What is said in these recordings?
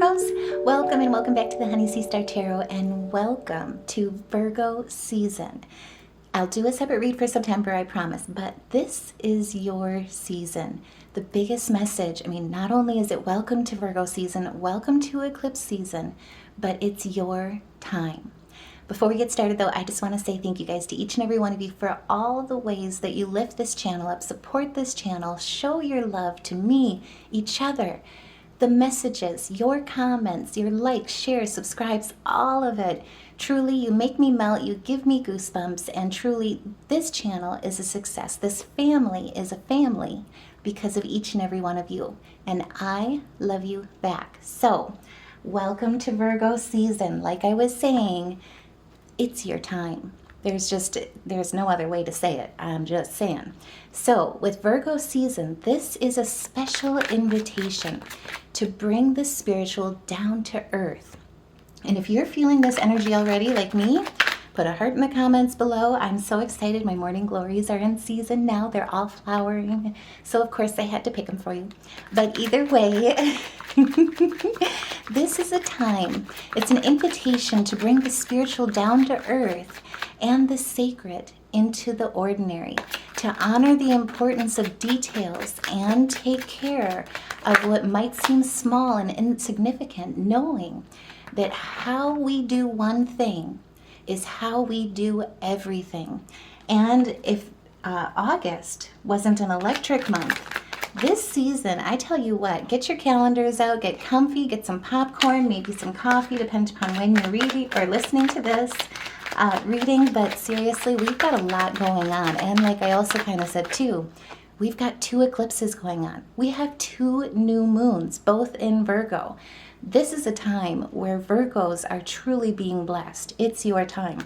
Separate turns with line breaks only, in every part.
Virgos, welcome and welcome back to the Honey Sea Star Tarot, and welcome to Virgo season. I'll do a separate read for September, I promise, but this is your season. The biggest message, not only is it welcome to Virgo season, welcome to Eclipse season, but it's your time. Before we get started though, I just want to say thank you guys to each and every one of you for all the ways that you lift this channel up, support this channel, show your love to me, each other. The messages, your comments, your likes, shares, subscribes, all of it. Truly, you make me melt, you give me goosebumps, and truly, this channel is a success. This family is a family because of each and every one of you. And I love you back. So, welcome to Virgo season. Like I was saying, it's your time. There's no other way to say it. I'm just saying. So with Virgo season, this is a special invitation to bring the spiritual down to earth. And if you're feeling this energy already, like me, put a heart in the comments below. I'm so excited. My morning glories are in season now. They're all flowering. So of course I had to pick them for you. But either way, this is a time. It's an invitation to bring the spiritual down to earth and the sacred into the ordinary, to honor the importance of details and take care of what might seem small and insignificant, knowing that how we do one thing is how we do everything. And if August wasn't an electric month, this season, I tell you what, get your calendars out, get comfy, get some popcorn, maybe some coffee, depending upon when you're reading or listening to this reading. But seriously, we've got a lot going on. And like I also kind of said too, we've got 2 eclipses going on. We have 2 new moons, both in Virgo. This is a time where Virgos are truly being blessed. It's your time.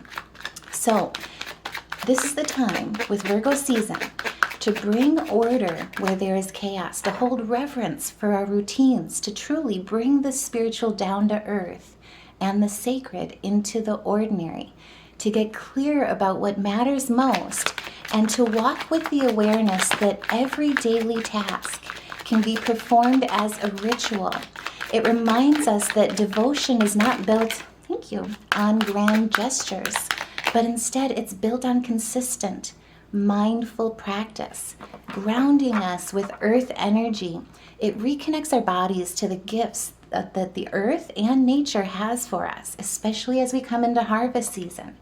So this is the time with Virgo season to bring order where there is chaos, to hold reverence for our routines, to truly bring the spiritual down to earth and the sacred into the ordinary, to get clear about what matters most, and to walk with the awareness that every daily task can be performed as a ritual. It reminds us that devotion is not built, on grand gestures, but instead it's built on consistent, mindful practice, grounding us with earth energy. It reconnects our bodies to the gifts that the earth and nature has for us, especially as we come into harvest season.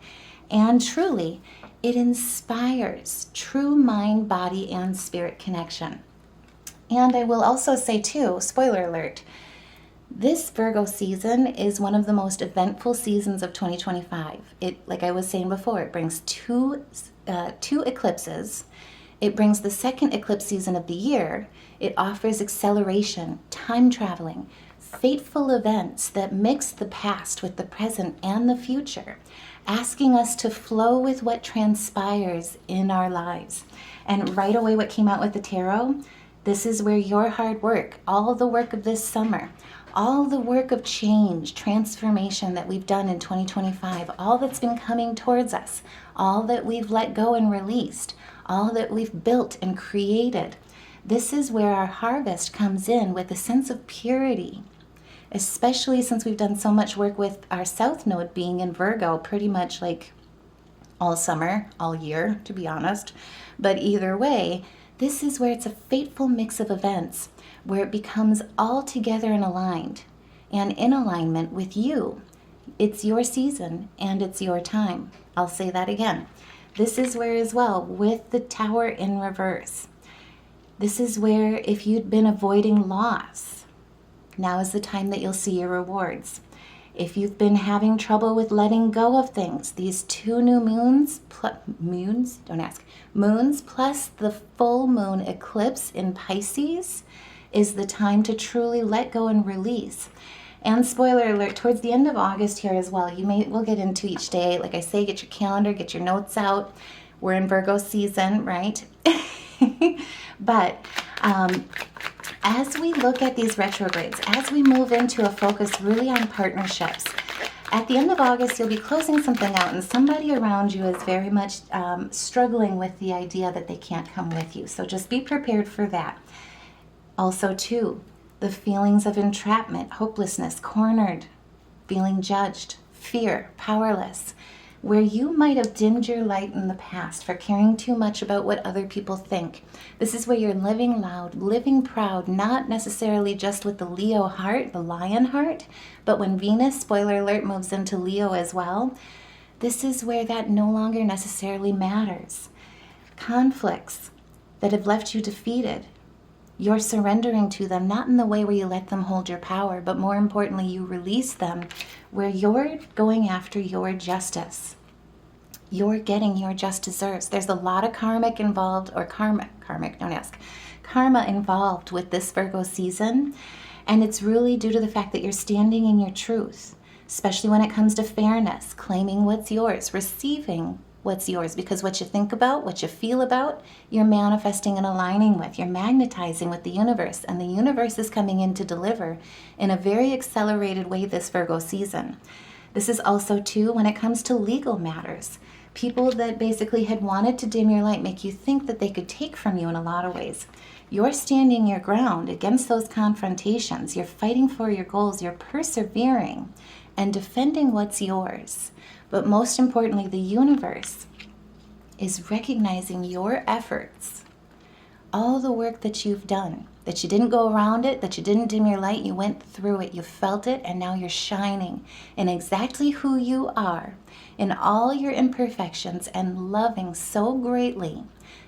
And truly, it inspires true mind, body, and spirit connection. And I will also say too, spoiler alert, this Virgo season is one of the most eventful seasons of 2025. Like I was saying before, it brings two eclipses. It brings the second eclipse season of the year. It offers acceleration, time traveling, fateful events that mix the past with the present and the future, asking us to flow with what transpires in our lives. And right away, what came out with the tarot, this is where your hard work, all the work of this summer, all the work of change, transformation that we've done in 2025, all that's been coming towards us, all that we've let go and released, all that we've built and created. This is where our harvest comes in with a sense of purity, especially since we've done so much work with our South Node being in Virgo pretty much like all summer, all year, to be honest. But either way, this is where it's a fateful mix of events where it becomes all together and aligned and in alignment with you. It's your season and it's your time. I'll say that again. This is where as well with the Tower in reverse. This is where if you'd been avoiding loss, now is the time that you'll see your rewards. If you've been having trouble with letting go of things, these 2 new moons plus the full moon eclipse in Pisces is the time to truly let go and release. And spoiler alert, towards the end of August here as well, we'll get into each day. Like I say, get your calendar, get your notes out. We're in Virgo season, right? But as we look at these retrogrades, as we move into a focus really on partnerships, at the end of August, you'll be closing something out and somebody around you is very much struggling with the idea that they can't come with you. So just be prepared for that. Also, too, the feelings of entrapment, hopelessness, cornered, feeling judged, fear, powerless, where you might have dimmed your light in the past for caring too much about what other people think. This is where you're living loud, living proud, not necessarily just with the Leo heart, the lion heart, but when Venus, spoiler alert, moves into Leo as well, this is where that no longer necessarily matters. Conflicts that have left you defeated, you're surrendering to them, not in the way where you let them hold your power, but more importantly, you release them, where you're going after your justice. You're getting your just deserves. There's a lot of karmic involved, or karma involved with this Virgo season. And it's really due to the fact that you're standing in your truth, especially when it comes to fairness, claiming what's yours, receiving what's yours, because what you think about, what you feel about, you're manifesting and aligning with, you're magnetizing with the universe, and the universe is coming in to deliver in a very accelerated way this Virgo season. This is also too when it comes to legal matters. People that basically had wanted to dim your light, make you think that they could take from you in a lot of ways. You're standing your ground against those confrontations. You're fighting for your goals. You're persevering and defending what's yours. But most importantly, the universe is recognizing your efforts, all the work that you've done, that you didn't go around it, that you didn't dim your light, you went through it, you felt it, and now you're shining in exactly who you are, in all your imperfections, and loving so greatly,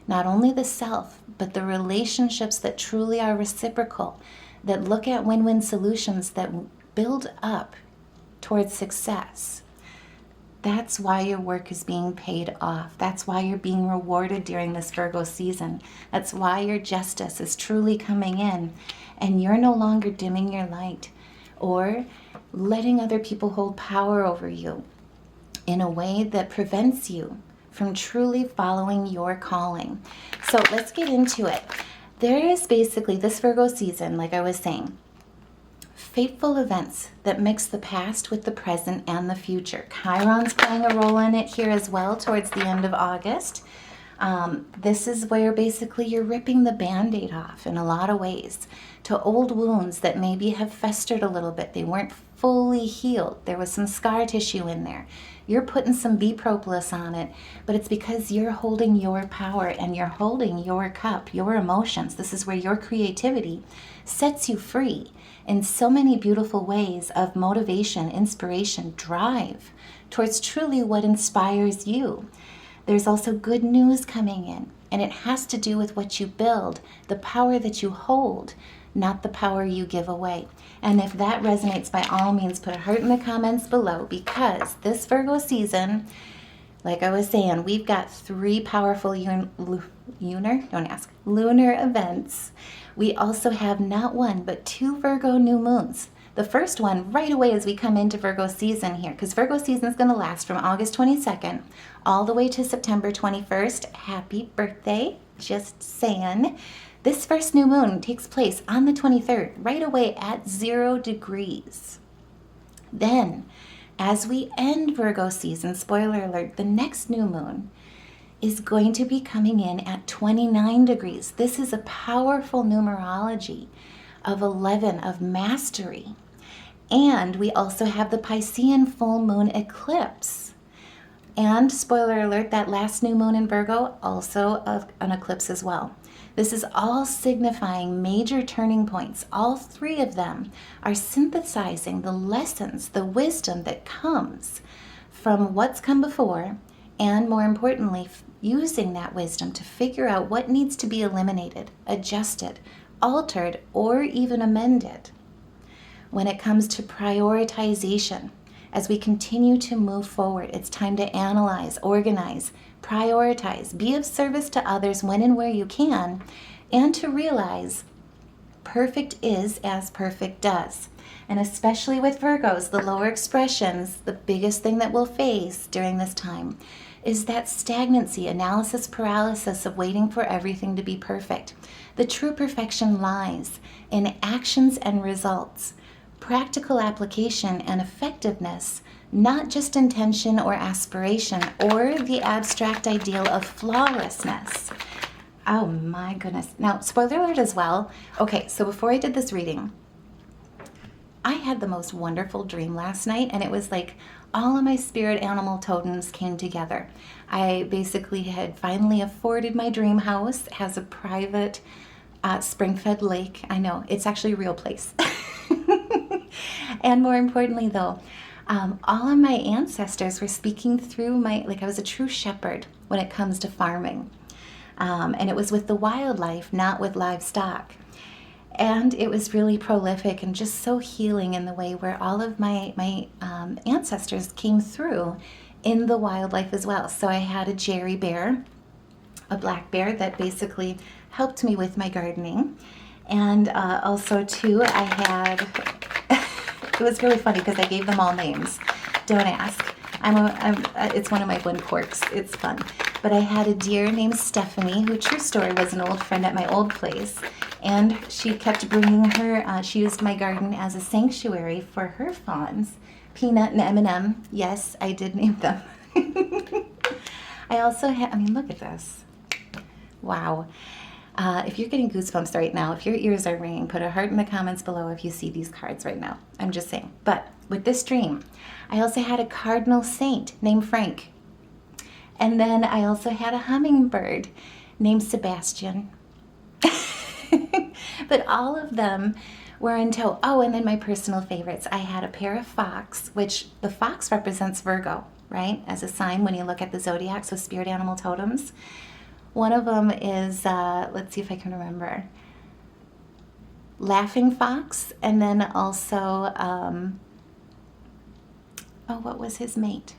not only the self, but the relationships that truly are reciprocal, that look at win-win solutions that build up towards success. That's why your work is being paid off. That's why you're being rewarded during this Virgo season. That's why your justice is truly coming in, and you're no longer dimming your light or letting other people hold power over you in a way that prevents you from truly following your calling. So let's get into it. There is basically this Virgo season, like I was saying, fateful events that mix the past with the present and the future. Chiron's playing a role in it here as well towards the end of August. This is where basically you're ripping the Band-Aid off in a lot of ways to old wounds that maybe have festered a little bit. They weren't fully healed. There was some scar tissue in there. You're putting some B-propolis on it, but it's because you're holding your power and you're holding your cup, your emotions. This is where your creativity sets you free in so many beautiful ways of motivation, inspiration, drive towards truly what inspires you. There's also good news coming in, and it has to do with what you build, the power that you hold, not the power you give away. And if that resonates, by all means, put a heart in the comments below, because this Virgo season, like I was saying, we've got 3 powerful lunar events. We also have not 1, but 2 Virgo new moons. The first one right away as we come into Virgo season here, because Virgo season is going to last from August 22nd all the way to September 21st. Happy birthday, just saying. This first new moon takes place on the 23rd, right away at 0 degrees. Then, as we end Virgo season, spoiler alert, the next new moon is going to be coming in at 29 degrees. This is a powerful numerology of 11, of mastery. And we also have the Piscean full moon eclipse. And spoiler alert, that last new moon in Virgo, also of an eclipse as well. This is all signifying major turning points. All 3 of them are synthesizing the lessons, the wisdom that comes from what's come before, and more importantly, using that wisdom to figure out what needs to be eliminated, adjusted, altered, or even amended. When it comes to prioritization, as we continue to move forward, it's time to analyze, organize, prioritize, be of service to others when and where you can, and to realize perfect is as perfect does. And especially with Virgos, the lower expressions, the biggest thing that we'll face during this time is that stagnancy, analysis paralysis of waiting for everything to be perfect. The true perfection lies in actions and results, practical application and effectiveness, not just intention or aspiration or the abstract ideal of flawlessness. Oh my goodness. Now, spoiler alert as well. Okay, so before I did this reading, I had the most wonderful dream last night, and it was like all of my spirit animal totems came together. I basically had finally afforded my dream house. It has a private spring-fed lake. I know, it's actually a real place. And more importantly, though, all of my ancestors were speaking through I was a true shepherd when it comes to farming. And it was with the wildlife, not with livestock. And it was really prolific and just so healing in the way where all of my ancestors came through in the wildlife as well. So I had a Jerry bear, a black bear that basically helped me with my gardening. And also too, I had, it was really funny because I gave them all names. Don't ask. It's one of my wind quirks. It's fun. But I had a deer named Stephanie, who, true story, was an old friend at my old place. And she kept bringing her, she used my garden as a sanctuary for her fawns, Peanut and M&M. Yes, I did name them. I also had, look at this. Wow. If you're getting goosebumps right now, if your ears are ringing, put a heart in the comments below if you see these cards right now. I'm just saying. But with this dream, I also had a cardinal saint named Frank. And then I also had a hummingbird named Sebastian. But all of them were in tow. Oh, and then my personal favorites. I had a pair of fox, which the fox represents Virgo, right? As a sign when you look at the zodiac, so spirit animal totems. One of them is, let's see if I can remember, laughing fox. And then also, what was his mate?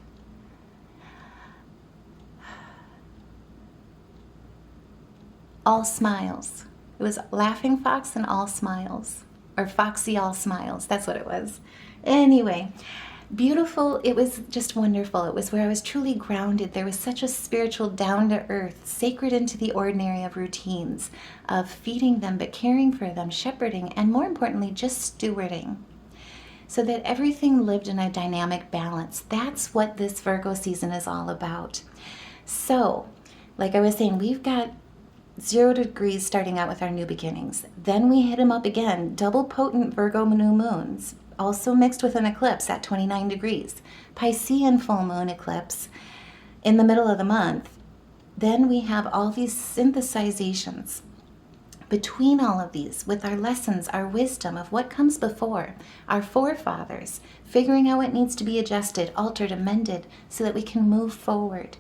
All smiles. It was laughing fox and all smiles, or foxy all smiles. That's what it was. Anyway, beautiful. It was just wonderful. It was where I was truly grounded. There was such a spiritual, down to earth, sacred into the ordinary of routines, of feeding them, but caring for them, shepherding, and more importantly, just stewarding, so that everything lived in a dynamic balance. That's what this Virgo season is all about. So, like I was saying, we've got 0 degrees starting out with our new beginnings. Then we hit them up again, double potent Virgo new moons, also mixed with an eclipse at 29 degrees. Piscean full moon eclipse in the middle of the month. Then we have all these synthesizations between all of these with our lessons, our wisdom of what comes before, our forefathers, figuring out what needs to be adjusted, altered, amended, so that we can move forward.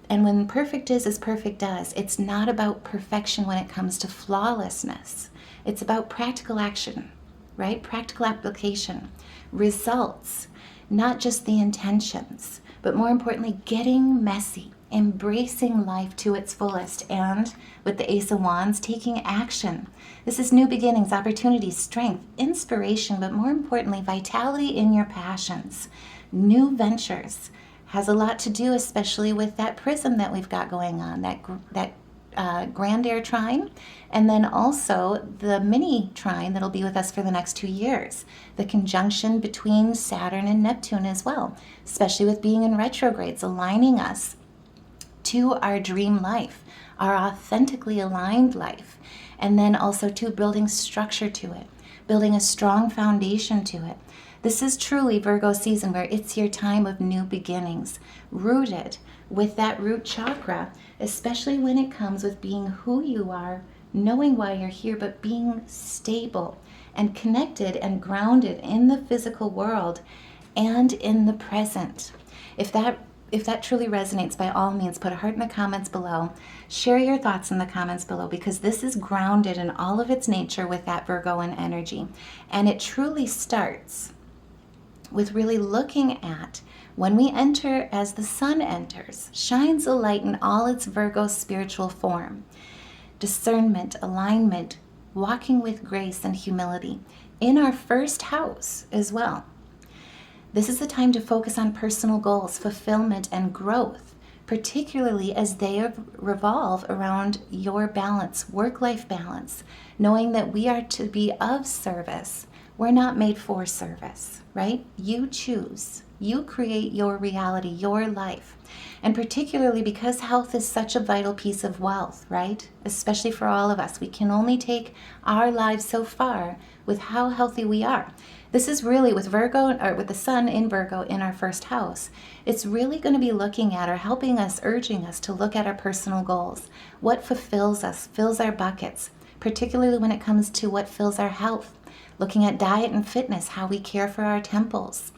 And when perfect is as perfect does, it's not about perfection when it comes to flawlessness. It's about practical action, right? Practical application, results, not just the intentions, but more importantly, getting messy, embracing life to its fullest, and with the Ace of Wands, taking action. This is new beginnings, opportunities, strength, inspiration, but more importantly, vitality in your passions, new ventures. Has a lot to do, especially with that prism that we've got going on, that grand air trine, and then also the mini trine that'll be with us for the next 2 years. The conjunction between Saturn and Neptune as well, especially with being in retrogrades, aligning us to our dream life, our authentically aligned life, and then also to building structure to it, building a strong foundation to it. This is truly Virgo season where it's your time of new beginnings, rooted with that root chakra, especially when it comes with being who you are, knowing why you're here, but being stable and connected and grounded in the physical world and in the present. If that truly resonates, by all means, put a heart in the comments below. Share your thoughts in the comments below, because this is grounded in all of its nature with that Virgoan energy. And it truly starts with really looking at when we enter as the sun enters, shines a light in all its Virgo spiritual form. Discernment, alignment, walking with grace and humility in our first house as well. This is the time to focus on personal goals, fulfillment, and growth, particularly as they revolve around your balance, work-life balance, knowing that we are to be of service. We're not made for service, right? You choose. You create your reality, your life. And particularly because health is such a vital piece of wealth, right? Especially for all of us. We can only take our lives so far with how healthy we are. This is really with Virgo, or with the sun in Virgo in our first house. It's really going to be looking at, or helping us, urging us to look at our personal goals. What fulfills us, fills our buckets, particularly when it comes to what fills our health. Looking at diet and fitness, how we care for our temples,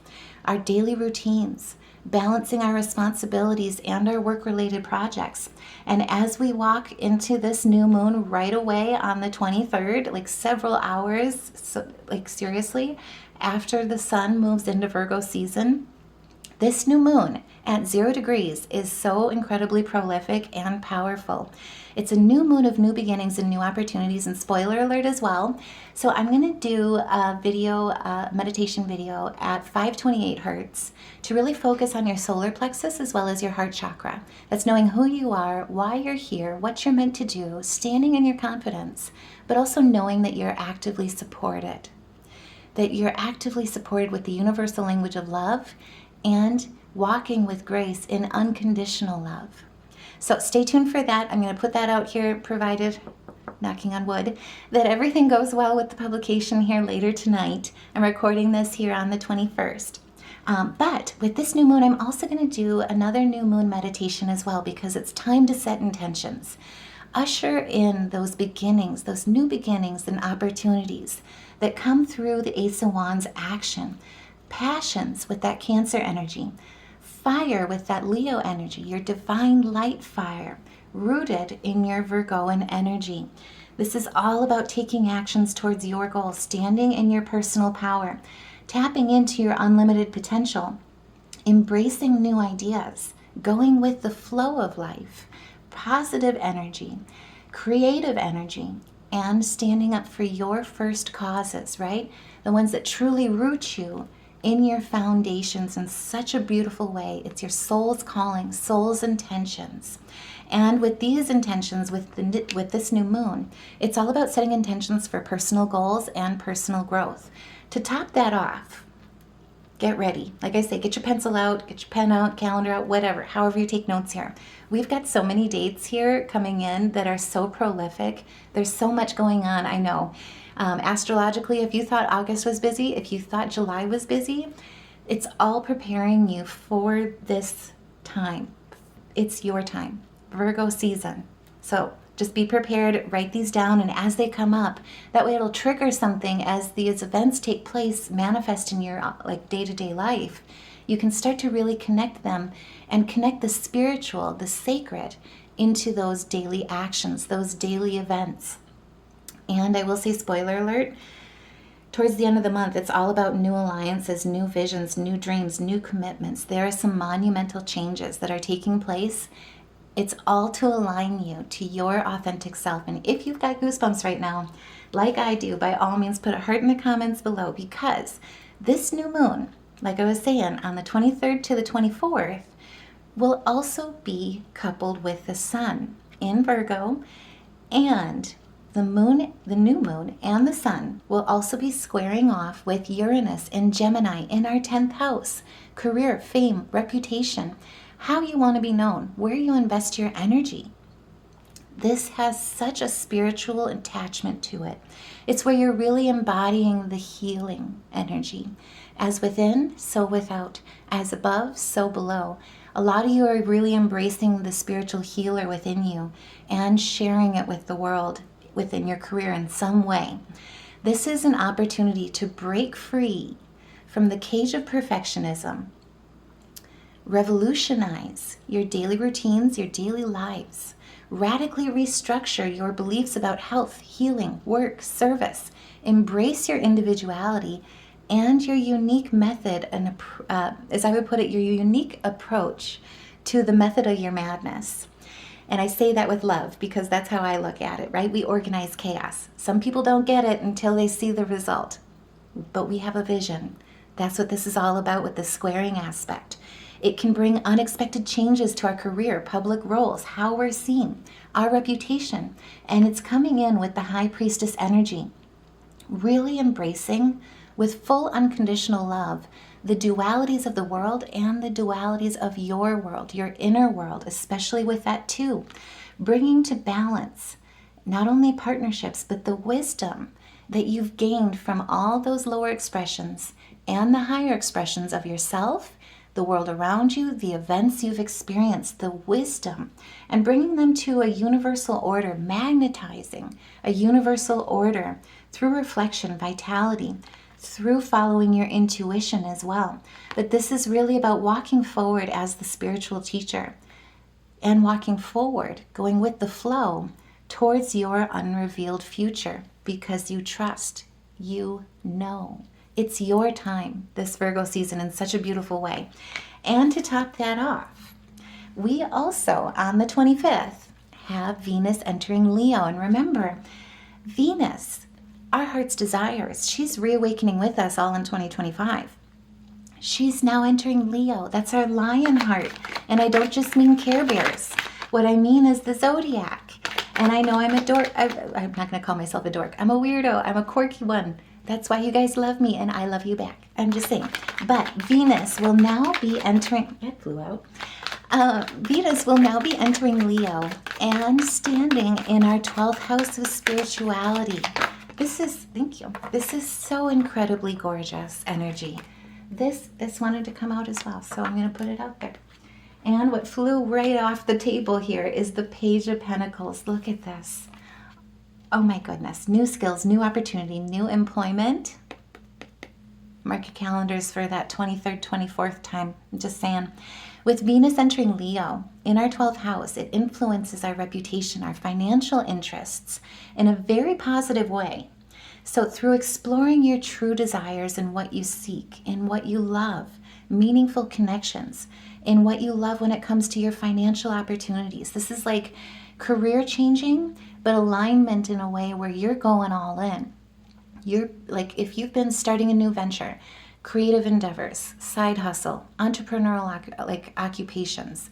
our daily routines, balancing our responsibilities and our work-related projects. And as we walk into this new moon right away on the 23rd, like several hours, so like seriously, after the sun moves into Virgo season, this new moon at 0 degrees is so incredibly prolific and powerful. It's a new moon of new beginnings and new opportunities, and spoiler alert as well. So I'm going to do a video, meditation video at 528 hertz to really focus on your solar plexus as well as your heart chakra. That's knowing who you are, why you're here, what you're meant to do, standing in your confidence, but also knowing that you're actively supported. That you're actively supported with the universal language of love and walking with grace in unconditional love. So stay tuned for that. I'm going to put that out here, provided, knocking on wood, that everything goes well with the publication here later tonight. I'm recording this here on the 21st. But with this new moon, I'm also going to do another new moon meditation as well, because it's time to set intentions. Usher in those beginnings, those new beginnings and opportunities that come through the Ace of Wands action. Passions with that Cancer energy. Fire with that Leo energy, your divine light fire, rooted in your Virgoan energy. This is all about taking actions towards your goals, standing in your personal power, tapping into your unlimited potential, embracing new ideas, going with the flow of life, positive energy, creative energy, and standing up for your first causes, right? The ones that truly root you in your foundations in such a beautiful way. It's your soul's calling, soul's intentions. And with these intentions, with this new moon, it's all about setting intentions for personal goals and personal growth. To top that off, get ready. Like I say, get your pencil out, get your pen out, calendar out, whatever, however you take notes here. We've got so many dates here coming in that are so prolific. There's so much going on, I know. Astrologically, if you thought August was busy, if you thought July was busy, it's all preparing you for this time. It's your time, Virgo season. So just be prepared, write these down, and as they come up, that way it'll trigger something as these events take place, manifest in your like day-to-day life. You can start to really connect them and connect the spiritual, the sacred, into those daily actions, those daily events. And I will say, spoiler alert, towards the end of the month, it's all about new alliances, new visions, new dreams, new commitments. There are some monumental changes that are taking place. It's all to align you to your authentic self. And if you've got goosebumps right now, like I do, by all means, put a heart in the comments below, because this new moon, like I was saying, on the 23rd to the 24th, will also be coupled with the sun in Virgo, and the moon, the new moon, and the sun will also be squaring off with Uranus in Gemini in our 10th house. Career, fame, reputation, how you want to be known, where you invest your energy. This has such a spiritual attachment to it. It's where you're really embodying the healing energy. As within, so without. As above, so below. A lot of you are really embracing the spiritual healer within you and sharing it with the world, within your career in some way. This is an opportunity to break free from the cage of perfectionism, revolutionize your daily routines, your daily lives, radically restructure your beliefs about health, healing, work, service, embrace your individuality and your unique method, and as I would put it, your unique approach to the method of your madness. And I say that with love, because that's how I look at it, right? We organize chaos. Some people don't get it until they see the result, but we have a vision. That's what this is all about with the squaring aspect. It can bring unexpected changes to our career, public roles, how we're seen, our reputation, and it's coming in with the High Priestess energy, really embracing with full unconditional love the dualities of the world and the dualities of your world, your inner world, especially with that too. Bringing to balance not only partnerships, but the wisdom that you've gained from all those lower expressions and the higher expressions of yourself, the world around you, the events you've experienced, the wisdom, and bringing them to a universal order, magnetizing a universal order through reflection, vitality, through following your intuition as well. But this is really about walking forward as the spiritual teacher and walking forward, going with the flow towards your unrevealed future because you trust, you know. It's your time, this Virgo season, in such a beautiful way. And to top that off, we also, on the 25th, have Venus entering Leo. And remember, Venus, our heart's desires, she's reawakening with us all in 2025. She's now entering Leo. That's our lion heart. And I don't just mean Care Bears. What I mean is the zodiac. And I know I'm a dork. I'm not going to call myself a dork. I'm a weirdo. I'm a quirky one. That's why you guys love me, and I love you back. I'm just saying. But Venus will now be entering... That flew out. Venus will now be entering Leo and standing in our 12th house of spirituality. Thank you. This is so incredibly gorgeous energy. This wanted to come out as well, so I'm going to put it out there. And what flew right off the table here is the Page of Pentacles. Look at this. Oh my goodness. New skills, new opportunity, new employment. Mark your calendars for that 23rd, 24th time. I'm just saying. With Venus entering Leo in our 12th house, it influences our reputation, our financial interests in a very positive way. So through exploring your true desires and what you seek, in what you love, meaningful connections, in what you love when it comes to your financial opportunities. This is like career changing, but alignment in a way where you're going all in. You're like, if you've been starting a new venture, creative endeavors, side hustle, entrepreneurial occupations,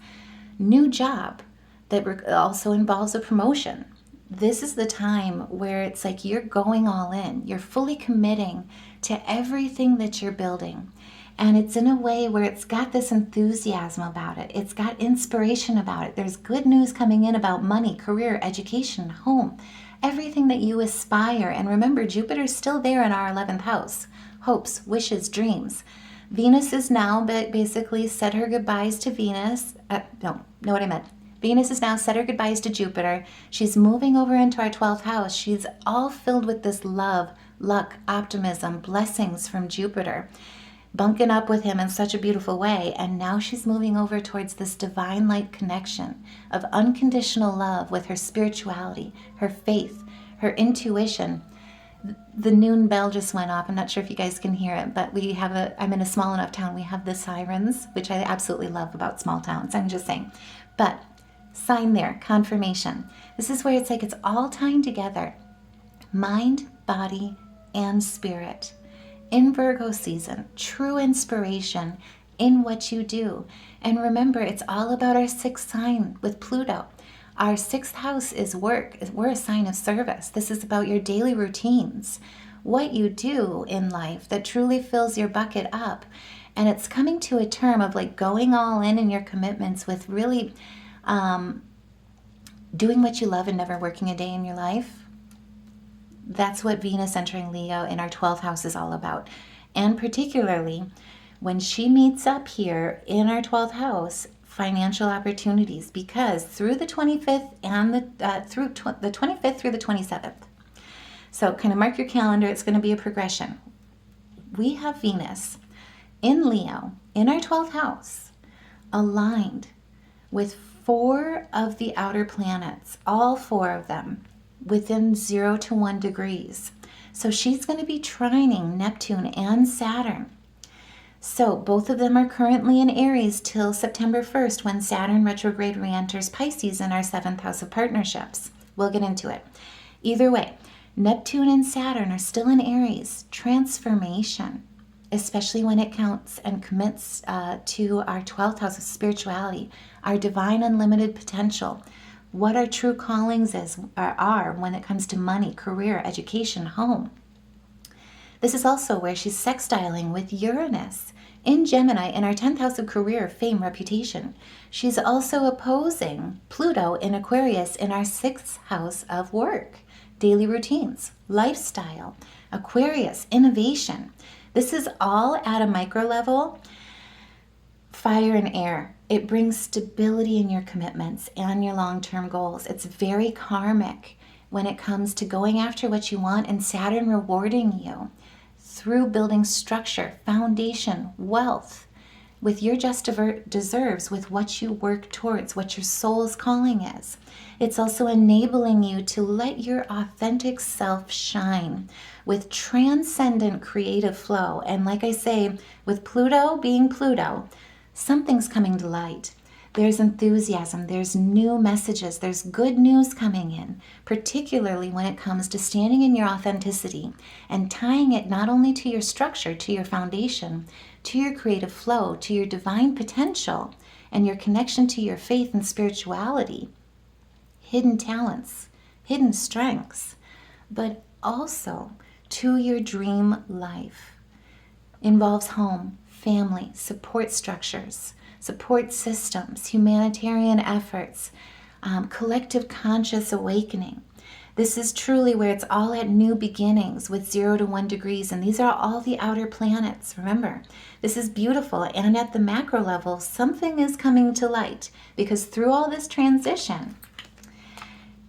new job that also involves a promotion. This is the time where it's like you're going all in. You're fully committing to everything that you're building. And it's in a way where it's got this enthusiasm about it. It's got inspiration about it. There's good news coming in about money, career, education, home, everything that you aspire. And remember, Jupiter's still there in our 11th house. Hopes, wishes, dreams. Venus is now basically said her goodbyes to Venus. Venus has now said her goodbyes to Jupiter. She's moving over into our 12th house. She's all filled with this love, luck, optimism, blessings from Jupiter, bunking up with him in such a beautiful way. And now she's moving over towards this divine light connection of unconditional love with her spirituality, her faith, her intuition. The noon bell just went off. I'm not sure if you guys can hear it, but I'm in a small enough town. We have the sirens, which I absolutely love about small towns. I'm just saying. But sign there, confirmation. This is where it's like it's all tying together. Mind, body, and spirit. In Virgo season, true inspiration in what you do. And remember, it's all about our sixth sign with Pluto. Our 6th house is work. We're a sign of service. This is about your daily routines, what you do in life that truly fills your bucket up. And it's coming to a term of like going all in your commitments with really doing what you love and never working a day in your life. That's what Venus entering Leo in our 12th house is all about. And particularly when she meets up here in our 12th house, financial opportunities, because through the 25th and the 25th through the 27th. So kind of mark your calendar. It's going to be a progression. We have Venus in Leo in our 12th house aligned with 4 of the outer planets, all 4 of them within 0 to 1 degrees. So she's going to be trining Neptune and Saturn. So both of them are currently in Aries till September 1st when Saturn retrograde re-enters Pisces in our 7th house of partnerships. We'll get into it. Either way, Neptune and Saturn are still in Aries. Transformation, especially when it counts and commits to our 12th house of spirituality, our divine unlimited potential, what our true callings are when it comes to money, career, education, home. This is also where she's sextiling with Uranus in Gemini in our 10th house of career, fame, reputation. She's also opposing Pluto in Aquarius in our 6th house of work, daily routines, lifestyle. Aquarius, innovation. This is all at a micro level. Fire and air. It brings stability in your commitments and your long-term goals. It's very karmic when it comes to going after what you want and Saturn rewarding you through building structure, foundation, wealth, with your just deserves, with what you work towards, what your soul's calling is. It's also enabling you to let your authentic self shine with transcendent creative flow. And like I say, with Pluto being Pluto, something's coming to light. There's enthusiasm, there's new messages, there's good news coming in, particularly when it comes to standing in your authenticity and tying it not only to your structure, to your foundation, to your creative flow, to your divine potential, and your connection to your faith and spirituality, hidden talents, hidden strengths, but also to your dream life. Involves home, family, support structures, support systems, humanitarian efforts, collective conscious awakening. This is truly where it's all at new beginnings with 0 to 1 degrees, and these are all the outer planets. Remember, this is beautiful, and at the macro level, something is coming to light, because through all this transition,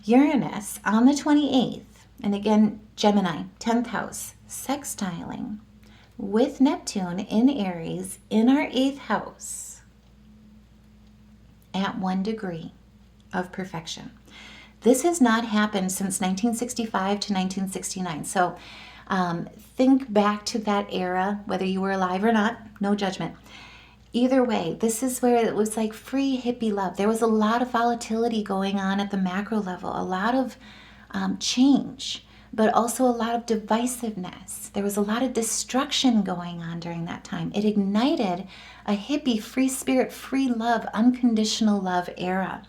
Uranus on the 28th, and again, Gemini, 10th house, sextiling with Neptune in Aries in our 8th house at 1 degree of perfection. This has not happened since 1965 to 1969. So think back to that era, whether you were alive or not, no judgment. Either way, this is where it was like free hippie love. There was a lot of volatility going on at the macro level, a lot of change, but also a lot of divisiveness. There was a lot of destruction going on during that time. It ignited a hippie, free spirit, free love, unconditional love era.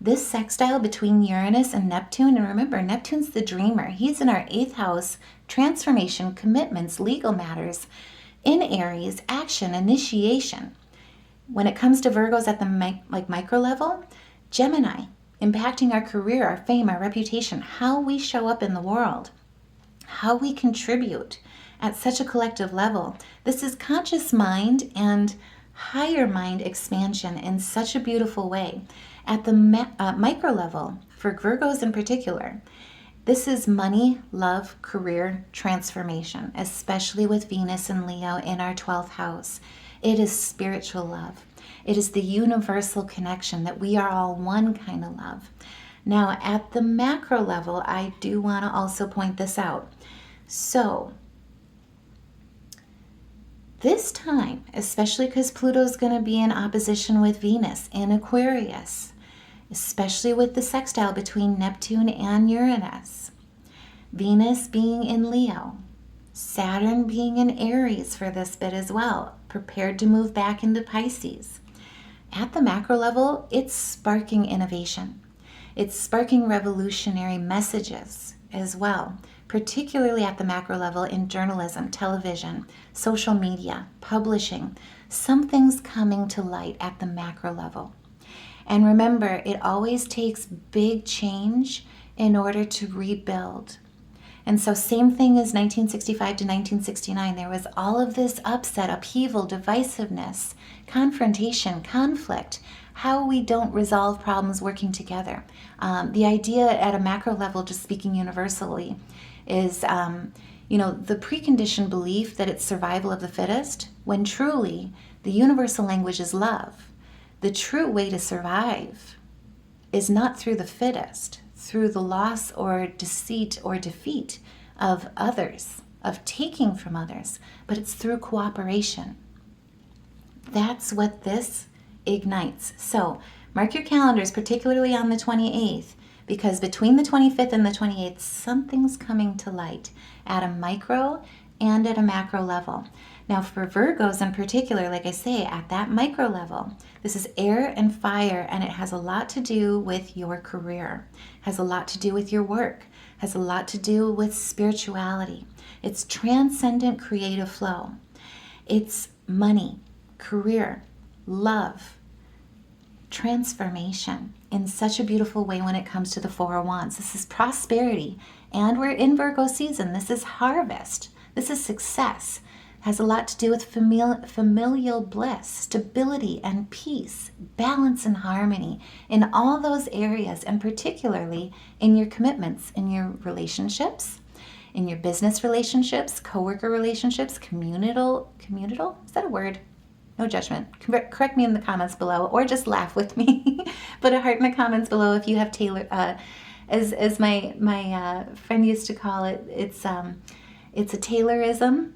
This sextile between Uranus and Neptune, and remember, Neptune's the dreamer. He's in our 8th house, transformation, commitments, legal matters, in Aries, action, initiation. When it comes to Virgos at the micro level, Gemini, impacting our career, our fame, our reputation, how we show up in the world, how we contribute at such a collective level. This is conscious mind and higher mind expansion in such a beautiful way. At the micro level, for Virgos in particular, this is money, love, career, transformation, especially with Venus and Leo in our 12th house. It is spiritual love. It is the universal connection that we are all one kind of love. Now, at the macro level, I do want to also point this out. So, this time, especially because Pluto's going to be in opposition with Venus in Aquarius, especially with the sextile between Neptune and Uranus, Venus being in Leo, Saturn being in Aries for this bit as well, prepared to move back into Pisces. At the macro level, it's sparking innovation. It's sparking revolutionary messages as well, particularly at the macro level in journalism, television, social media, publishing. Something's coming to light at the macro level. And remember, it always takes big change in order to rebuild. And so same thing as 1965 to 1969, there was all of this upset, upheaval, divisiveness, confrontation, conflict, how we don't resolve problems working together. The idea at a macro level, just speaking universally, is the preconditioned belief that it's survival of the fittest, when truly the universal language is love. The true way to survive is not through the fittest, through the loss or deceit or defeat of others, of taking from others, but it's through cooperation. That's what this ignites. So mark your calendars, particularly on the 28th, because between the 25th and the 28th, something's coming to light at a micro and at a macro level. Now for Virgos in particular, like I say, at that micro level, this is air and fire, and it has a lot to do with your career, has a lot to do with your work, has a lot to do with spirituality. It's transcendent creative flow. It's money, career, love, transformation in such a beautiful way when it comes to the Four of Wands. This is prosperity And we're in Virgo season. This is harvest. This is success. Has a lot to do with familial bliss, stability and peace, balance and harmony in all those areas, and particularly in your commitments, in your relationships, in your business relationships, coworker relationships, communal, is that a word? No judgment. Correct me in the comments below, or just laugh with me. Put a heart in the comments below if you have as my friend used to call it, it's a Taylorism,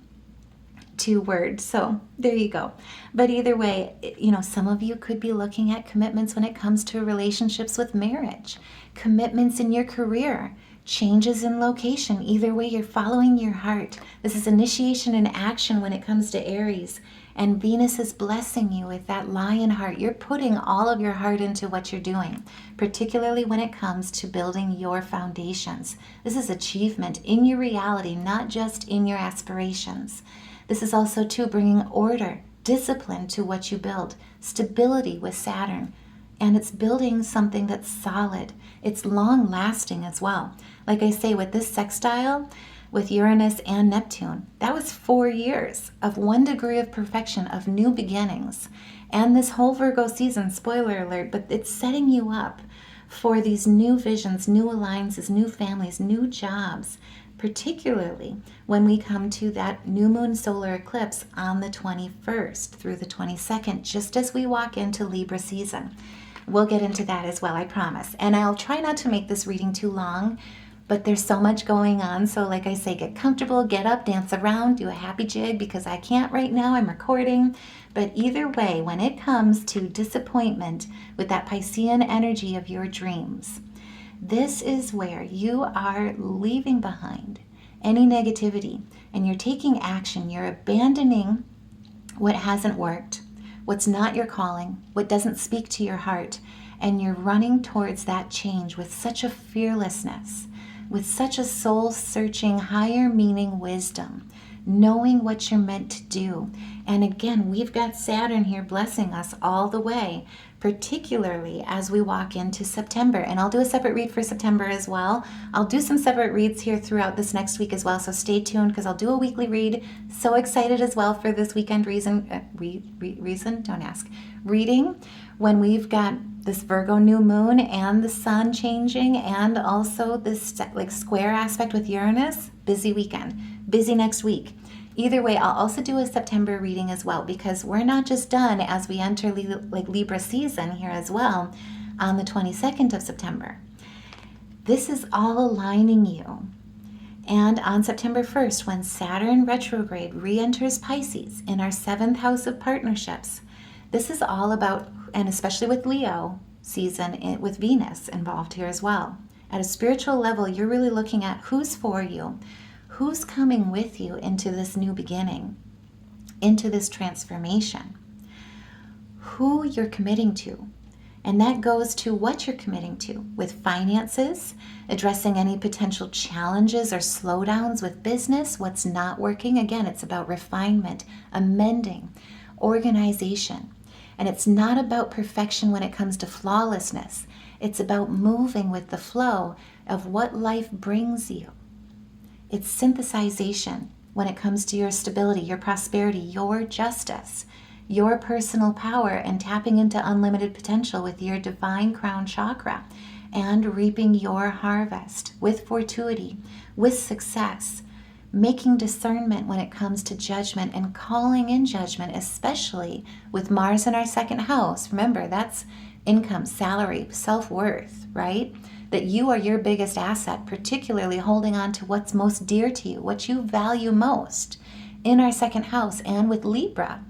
2 words. So there you go. But either way, some of you could be looking at commitments when it comes to relationships with marriage, commitments in your career, changes in location. Either way, you're following your heart. This is initiation and action when it comes to Aries. And Venus is blessing you with that lion heart. You're putting all of your heart into what you're doing, particularly when it comes to building your foundations. This is achievement in your reality, not just in your aspirations. This is also, too, bringing order, discipline to what you build, stability with Saturn. And it's building something that's solid. It's long-lasting as well. Like I say, with this sextile, with Uranus and Neptune, that was 4 years of 1 degree of perfection, of new beginnings. And this whole Virgo season, spoiler alert, but it's setting you up for these new visions, new alliances, new families, new jobs, particularly when we come to that new moon solar eclipse on the 21st through the 22nd, just as we walk into Libra season. We'll get into that as well, I promise. And I'll try not to make this reading too long, but there's so much going on. So like I say, get comfortable, get up, dance around, do a happy jig, because I can't right now, I'm recording. But either way, when it comes to disappointment with that Piscean energy of your dreams, this is where you are leaving behind any negativity and you're taking action. You're abandoning what hasn't worked, what's not your calling, what doesn't speak to your heart, and you're running towards that change with such a fearlessness, with such a soul-searching, higher meaning wisdom, knowing what you're meant to do. And again, we've got Saturn here blessing us all the way, particularly as we walk into September. And I'll do a separate read for September as well. I'll do some separate reads here throughout this next week as well, so stay tuned because I'll do a weekly read. So excited as well for this weekend reading when we've got this Virgo new moon and the sun changing, and also this square aspect with Uranus. Busy weekend, busy next week. Either way, I'll also do a September reading as well, because we're not just done as we enter Libra season here as well on the 22nd of September. This is all aligning you. And on September 1st, when Saturn retrograde re-enters Pisces in our 7th house of partnerships, this is all about, and especially with Leo season, with Venus involved here as well. At a spiritual level, you're really looking at who's for you, who's coming with you into this new beginning, into this transformation, who you're committing to. And that goes to what you're committing to with finances, addressing any potential challenges or slowdowns with business, what's not working. Again, it's about refinement, amending, organization. And it's not about perfection when it comes to flawlessness. It's about moving with the flow of what life brings you. It's synthesization when it comes to your stability, your prosperity, your justice, your personal power, and tapping into unlimited potential with your divine crown chakra, and reaping your harvest with fortuity, with success, making discernment when it comes to judgment and calling in judgment, especially with Mars in our 2nd house. Remember, that's income, salary, self-worth, right? That you are your biggest asset, particularly holding on to what's most dear to you, what you value most in our 2nd house. And with Libra,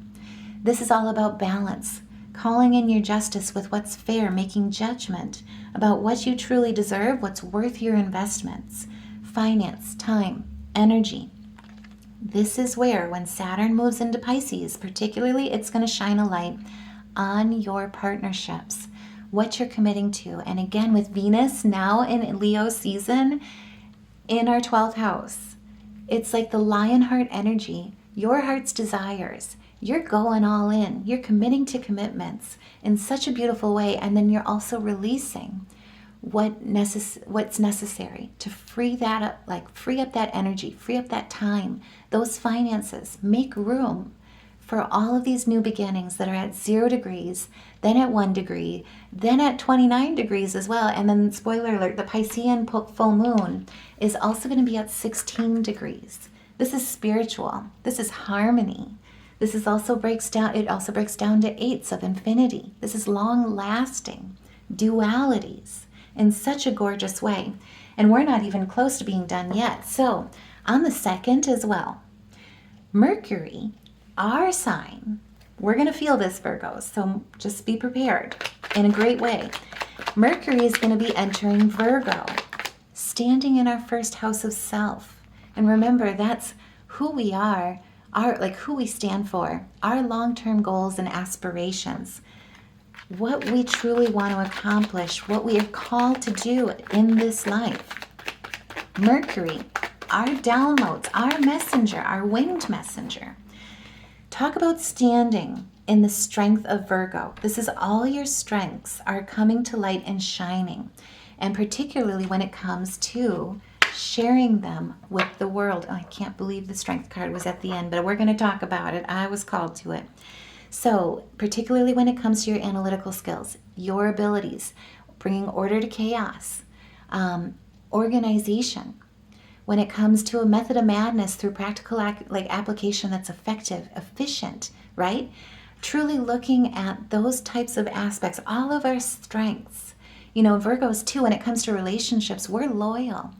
this is all about balance, calling in your justice with what's fair, making judgment about what you truly deserve, what's worth your investments, finance, time, energy. This is where, when Saturn moves into Pisces, particularly, it's going to shine a light on your partnerships, what you're committing to. And again, with Venus now in Leo season in our 12th house, it's like the lion heart energy, your heart's desires. You're going all in. You're committing to commitments in such a beautiful way. And then you're also releasing what's necessary to free that up, like free up that energy, free up that time, those finances, make room for all of these new beginnings that are at 0 degrees, then at 1 degree, then at 29 degrees as well. And then, spoiler alert, the Piscean full moon is also going to be at 16 degrees. This is spiritual. This is harmony. This is also breaks down to eights of infinity. This is long lasting dualities in such a gorgeous way. And we're not even close to being done yet. So on the 2nd as well, Mercury, our sign, we're going to feel this, Virgos, so just be prepared in a great way. Mercury is going to be entering Virgo, standing in our first house of self. And remember, that's who we are, who we stand for, our long-term goals and aspirations, what we truly want to accomplish, what we are called to do in this life. Mercury, our downloads, our messenger, our winged messenger. Talk about standing in the strength of Virgo. This is all your strengths are coming to light and shining. And particularly when it comes to sharing them with the world. Oh, I can't believe the strength card was at the end, but we're going to talk about it. I was called to it. So particularly when it comes to your analytical skills, your abilities, bringing order to chaos, organization, when it comes to a method of madness through practical application that's effective, efficient, right? Truly looking at those types of aspects, all of our strengths. You know, Virgos too, when it comes to relationships, we're loyal.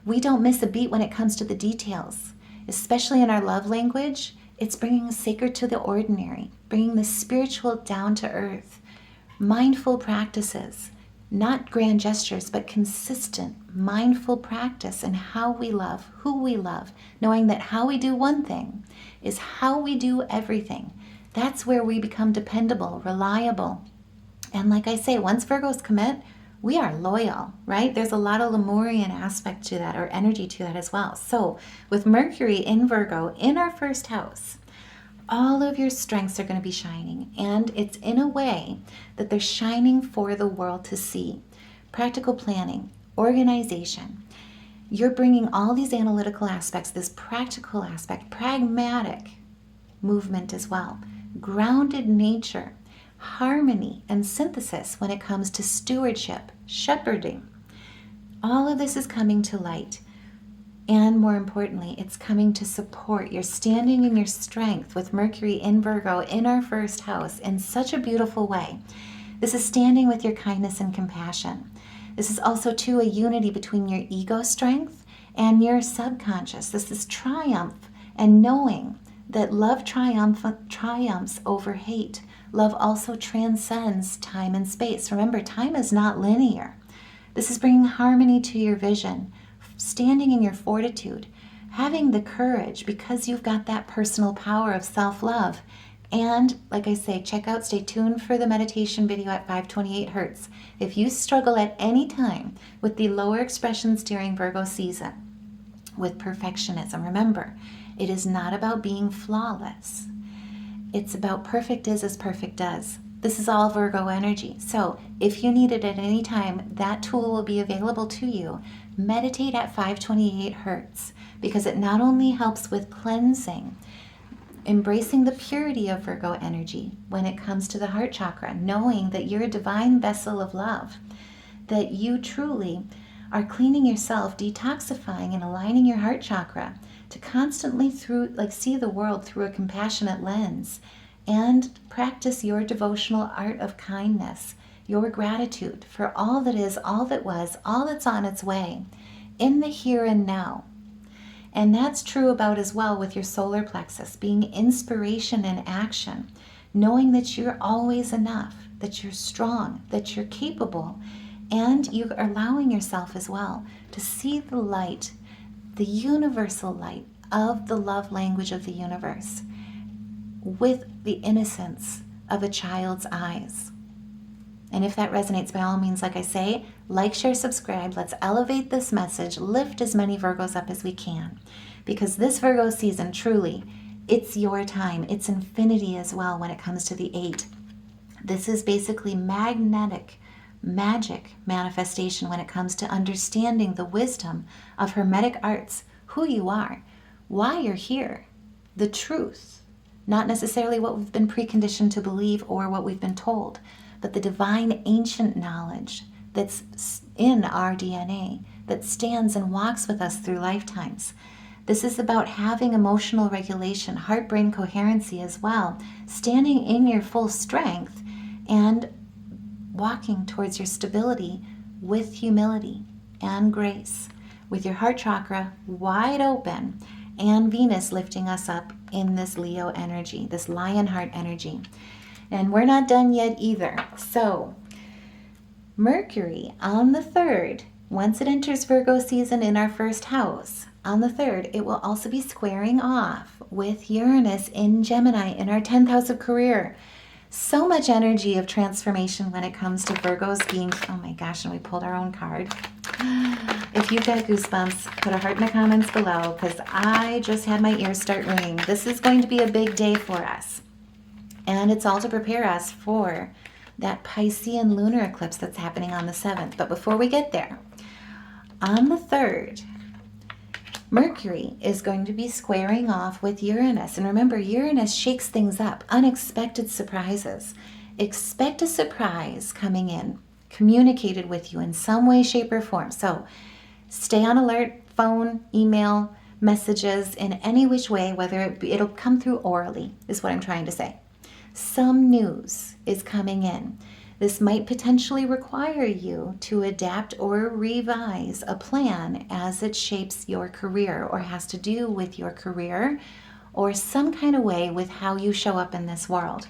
We don't miss a beat when it comes to the details, especially in our love language. It's bringing the sacred to the ordinary, bringing the spiritual down to earth, mindful practices, not grand gestures, but consistent, mindful practice in how we love, who we love, knowing that how we do one thing is how we do everything. That's where we become dependable, reliable. And like I say, once Virgos commit, we are loyal, right? There's a lot of Lemurian aspect to that, or energy to that as well. So with Mercury in Virgo in our first house, all of your strengths are going to be shining, and it's in a way that they're shining for the world to see. Practical planning, organization. You're bringing all these analytical aspects, this practical aspect, pragmatic movement as well, grounded nature, harmony and synthesis when it comes to stewardship, shepherding. All of this is coming to light. And more importantly, it's coming to support. You're standing in your strength with Mercury in Virgo in our first house in such a beautiful way. This is standing with your kindness and compassion. This is also, too, a unity between your ego strength and your subconscious. This is triumph and knowing that love triumphs over hate. Love also transcends time and space. Remember, time is not linear. This is bringing harmony to your vision, standing in your fortitude, having the courage because you've got that personal power of self-love. And like I say, stay tuned for the meditation video at 528 Hertz. If you struggle at any time with the lower expressions during Virgo season, with perfectionism, remember, it is not about being flawless. It's about perfect is as perfect does. This is all Virgo energy. So if you need it at any time, that tool will be available to you. Meditate at 528 Hertz because it not only helps with cleansing, embracing the purity of Virgo energy when it comes to the heart chakra, knowing that you're a divine vessel of love, that you truly are cleaning yourself, detoxifying and aligning your heart chakra to constantly see the world through a compassionate lens and practice your devotional art of kindness, your gratitude for all that is, all that was, all that's on its way in the here and now. And that's true about as well with your solar plexus, being inspiration and action, knowing that you're always enough, that you're strong, that you're capable, and you're allowing yourself as well to see the light, the universal light of the love language of the universe with the innocence of a child's eyes. And if that resonates, by all means, like I say, like, share, subscribe. Let's elevate this message, lift as many Virgos up as we can. Because this Virgo season, truly, it's your time. It's infinity as well when it comes to the 8. This is basically magnetic magic manifestation when it comes to understanding the wisdom of Hermetic arts, who you are, why you're here, the truth, not necessarily what we've been preconditioned to believe or what we've been told, but the divine ancient knowledge that's in our DNA, that stands and walks with us through lifetimes. This is about having emotional regulation, heart-brain coherency as well, standing in your full strength and walking towards your stability with humility and grace, with your heart chakra wide open and Venus lifting us up in this Leo energy, this lion heart energy. And we're not done yet either. So Mercury on the 3rd, once it enters Virgo season in our first house, on the 3rd, it will also be squaring off with Uranus in Gemini in our 10th house of career. So much energy of transformation when it comes to Virgos being, oh my gosh, and we pulled our own card. If you've got goosebumps, put a heart in the comments below, because I just had my ears start ringing. This is going to be a big day for us. And it's all to prepare us for that Piscean lunar eclipse that's happening on the 7th. But before we get there, on the 3rd, Mercury is going to be squaring off with Uranus. And remember, Uranus shakes things up, unexpected surprises. Expect a surprise coming in, communicated with you in some way, shape, or form. So stay on alert, phone, email, messages, in any which way, whether it'll come through orally, is what I'm trying to say. Some news is coming in. This might potentially require you to adapt or revise a plan as it shapes your career or has to do with your career or some kind of way with how you show up in this world.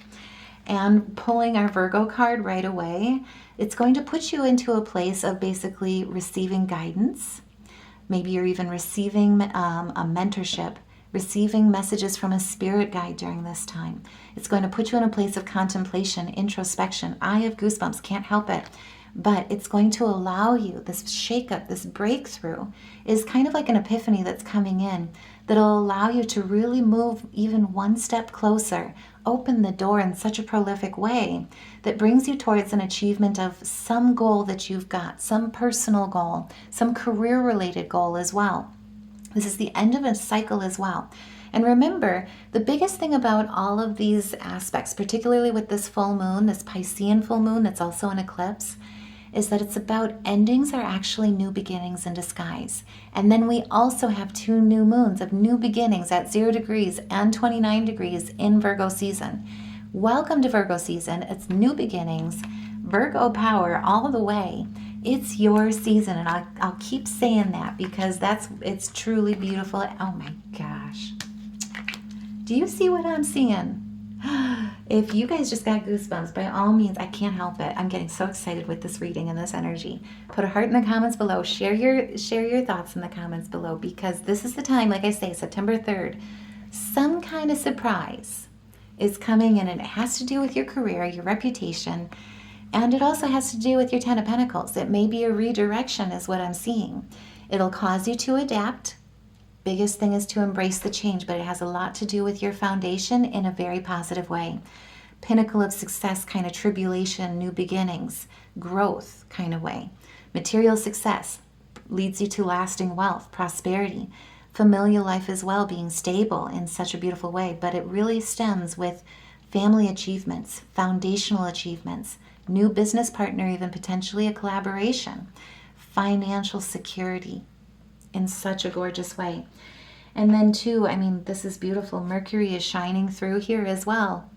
And pulling our Virgo card right away, it's going to put you into a place of basically receiving guidance. Maybe you're even receiving a mentorship, receiving messages from a spirit guide during this time. It's going to put you in a place of contemplation, introspection. I have goosebumps, can't help it. But it's going to allow you, this shakeup, this breakthrough is kind of like an epiphany that's coming in that'll allow you to really move even one step closer, open the door in such a prolific way that brings you towards an achievement of some goal that you've got, some personal goal, some career-related goal as well. This is the end of a cycle as well. And remember, the biggest thing about all of these aspects, particularly with this full moon, this Piscean full moon that's also an eclipse, is that it's about endings are actually new beginnings in disguise. And then we also have 2 new moons of new beginnings at 0 degrees and 29 degrees in Virgo season. Welcome to Virgo season. It's new beginnings, Virgo power all the way. It's your season, and I'll keep saying that because it's truly beautiful. Oh my gosh. Do you see what I'm seeing? If you guys just got goosebumps, by all means, I can't help it. I'm getting so excited with this reading and this energy. Put a heart in the comments below. Share your thoughts in the comments below, because this is the time, like I say, September 3rd, some kind of surprise is coming in, and it has to do with your career, your reputation, and it also has to do with your 10 of Pentacles. It may be a redirection is what I'm seeing. It'll cause you to adapt. Biggest thing is to embrace the change, but it has a lot to do with your foundation in a very positive way. Pinnacle of success kind of tribulation, new beginnings, growth kind of way. Material success leads you to lasting wealth, prosperity, familial life as well, being stable in such a beautiful way. But it really stems with family achievements, foundational achievements, new business partner, even potentially a collaboration, financial security in such a gorgeous way. And then too, I mean, this is beautiful. Mercury is shining through here as well.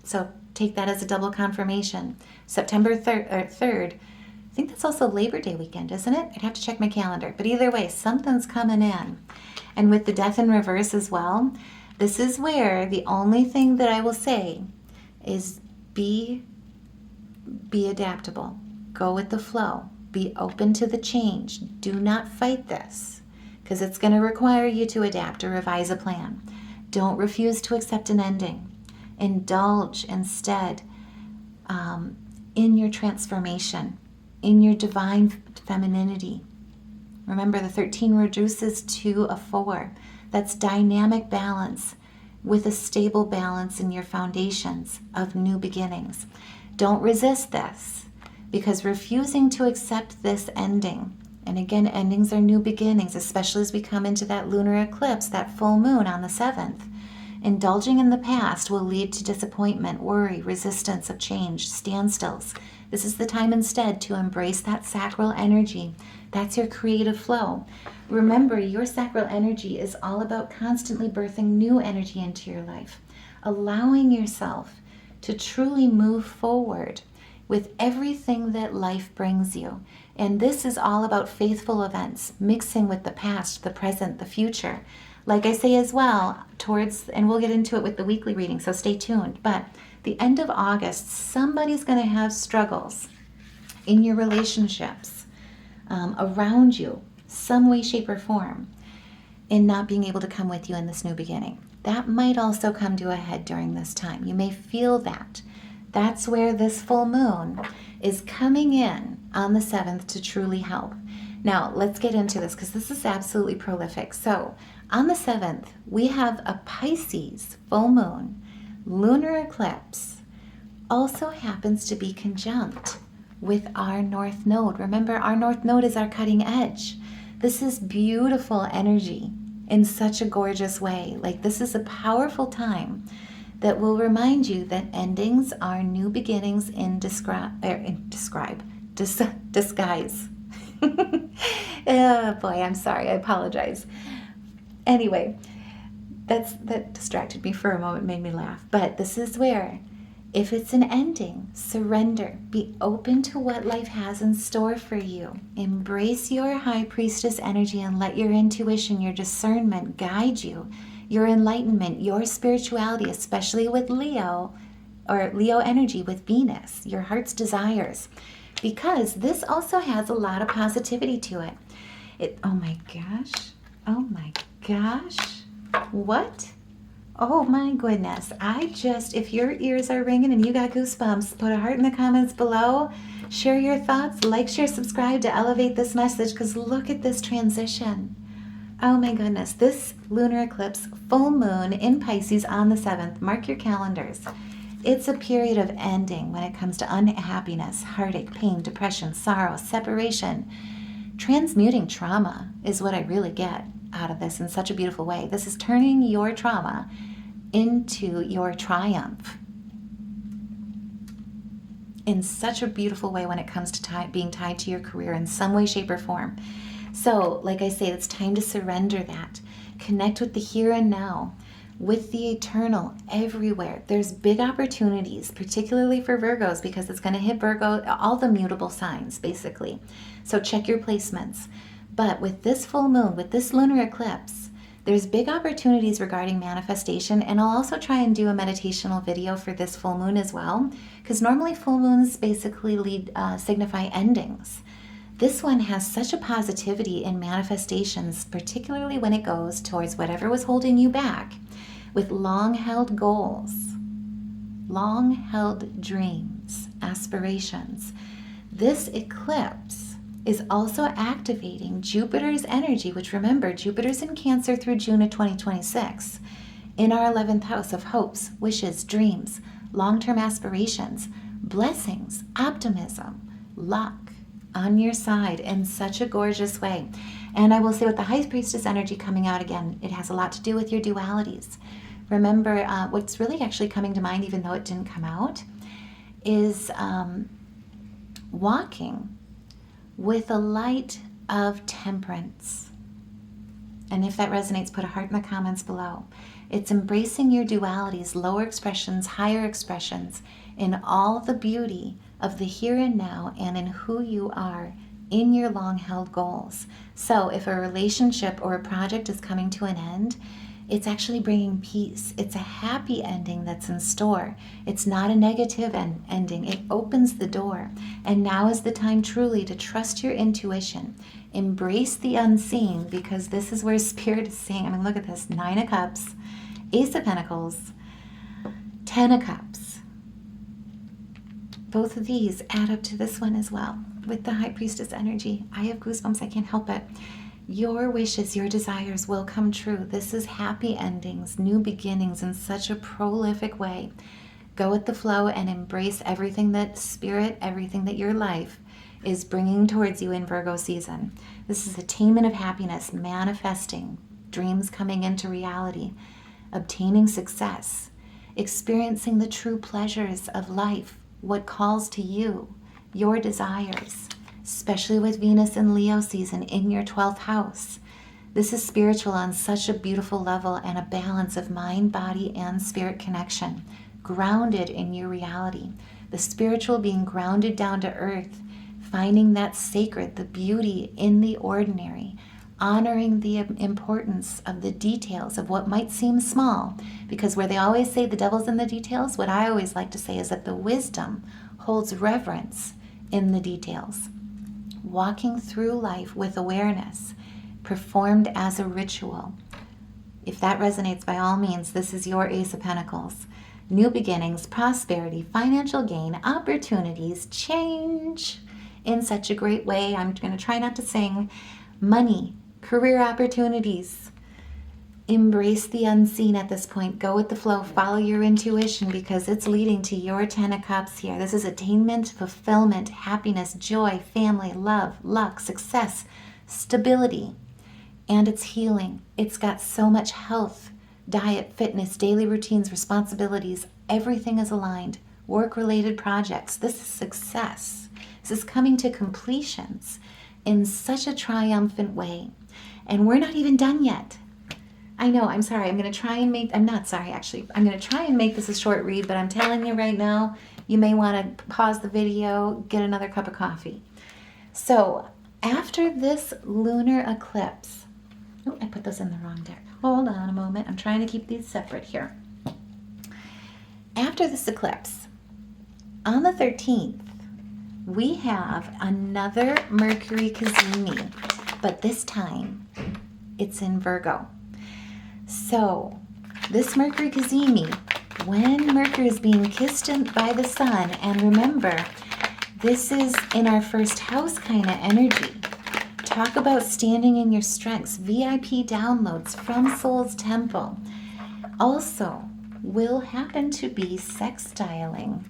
So take that as a double confirmation. September 3rd, I think that's also Labor Day weekend, isn't it? I'd have to check my calendar. But either way, something's coming in. And with the death in reverse as well, this is where the only thing that I will say is be adaptable. Go with the flow. Be open to the change. Do not fight this, because it's going to require you to adapt or revise a plan. Don't refuse to accept an ending. Indulge instead in your transformation, in your divine femininity. Remember, the 13 reduces to a 4. That's dynamic balance with a stable balance in your foundations of new beginnings. Don't resist this. because refusing to accept this ending, and again, endings are new beginnings, especially as we come into that lunar eclipse, that full moon on the 7th. Indulging in the past will lead to disappointment, worry, resistance of change, standstills. This is the time instead to embrace that sacral energy. That's your creative flow. Remember, your sacral energy is all about constantly birthing new energy into your life, allowing yourself to truly move forward with everything that life brings you. And this is all about faithful events, mixing with the past, the present, the future. Like I say as well, and we'll get into it with the weekly reading, so stay tuned. But the end of August, somebody's going to have struggles in your relationships, around you, some way, shape, or form, in not being able to come with you in this new beginning. That might also come to a head during this time. You may feel that. That's where this full moon is coming in on the 7th to truly help. Now, let's get into this because this is absolutely prolific. So, on the 7th, we have a Pisces full moon. Lunar eclipse also happens to be conjunct with our North Node. Remember, our North Node is our cutting edge. This is beautiful energy in such a gorgeous way. Like, this is a powerful time that will remind you that endings are new beginnings in disguise. Oh boy, I'm sorry. I apologize. Anyway, that distracted me for a moment, made me laugh. But this is where, if it's an ending, surrender. Be open to what life has in store for you. Embrace your high priestess energy and let your intuition, your discernment guide you. Your enlightenment, your spirituality, especially with Leo, or Leo energy with Venus, your heart's desires. Because this also has a lot of positivity to it. Oh my gosh. What? Oh my goodness. If your ears are ringing and you got goosebumps, put a heart in the comments below. Share your thoughts, like, share, subscribe to elevate this message, because look at this transition. Oh my goodness. This lunar eclipse, full moon in Pisces on the 7th. Mark your calendars. It's a period of ending when it comes to unhappiness, heartache, pain, depression, sorrow, separation. Transmuting trauma is what I really get out of this in such a beautiful way. This is turning your trauma into your triumph in such a beautiful way when it comes to being tied to your career in some way, shape, or form. So, like I say, it's time to surrender that. Connect with the here and now, with the eternal everywhere. There's big opportunities, particularly for Virgos, because it's going to hit Virgo, all the mutable signs, basically. So check your placements. But with this full moon, with this lunar eclipse, there's big opportunities regarding manifestation, and I'll also try and do a meditational video for this full moon as well, because normally full moons basically signify endings. This one has such a positivity in manifestations, particularly when it goes towards whatever was holding you back, with long-held goals, long-held dreams, aspirations. This eclipse is also activating Jupiter's energy, which, remember, Jupiter's in Cancer through June of 2026, in our 11th house of hopes, wishes, dreams, long-term aspirations, blessings, optimism, luck, on your side in such a gorgeous way. And I will say, with the High Priestess energy coming out again, it has a lot to do with your dualities. Remember, what's really actually coming to mind, even though it didn't come out, is walking with a light of temperance. And if that resonates, put a heart in the comments below. It's embracing your dualities, lower expressions, higher expressions, in all the beauty of the here and now and in who you are in your long-held goals. So if a relationship or a project is coming to an end, it's actually bringing peace. It's a happy ending that's in store. It's not a negative ending. It opens the door. And now is the time truly to trust your intuition. Embrace the unseen, because this is where Spirit is saying, I mean, look at this, 9 of Cups, Ace of Pentacles, 10 of Cups. Both of these add up to this one as well, with the High Priestess energy. I have goosebumps, I can't help it. Your wishes, your desires will come true. This is happy endings, new beginnings in such a prolific way. Go with the flow and embrace everything that spirit, everything that your life is bringing towards you in Virgo season. This is attainment of happiness, manifesting, dreams coming into reality, obtaining success, experiencing the true pleasures of life, what calls to you, your desires, especially with Venus in Leo season in your 12th house. This is spiritual on such a beautiful level and a balance of mind, body, and spirit connection, grounded in your reality. The spiritual being grounded down to earth, finding that sacred, the beauty in the ordinary, honoring the importance of the details of what might seem small, because where they always say the devil's in the details, what I always like to say is that the wisdom holds reverence in the details. Walking through life with awareness, performed as a ritual. If that resonates, by all means, this is your Ace of Pentacles. New beginnings, prosperity, financial gain, opportunities, change in such a great way. I'm going to try not to sing. Money, career opportunities. Embrace the unseen at this point. Go with the flow. Follow your intuition because it's leading to your 10 of Cups here. This is attainment, fulfillment, happiness, joy, family, love, luck, success, stability. And it's healing. It's got so much health, diet, fitness, daily routines, responsibilities. Everything is aligned. Work-related projects. This is success. This is coming to completions in such a triumphant way. And we're not even done yet. I know, I'm sorry. I'm going to try and make, I'm not sorry actually. I'm going to try and make this a short read, but I'm telling you right now, you may want to pause the video, get another cup of coffee. So after this lunar eclipse, oh, I put those in the wrong deck. Hold on a moment. I'm trying to keep these separate here. After this eclipse, on the 13th, we have another Mercury Cazimi, but this time it's in Virgo. So this Mercury Cazimi, when Mercury is being kissed by the sun, and remember, this is in our first house kind of energy. Talk about standing in your strengths, VIP downloads from Soul's Temple. Also, will happen to be sextiling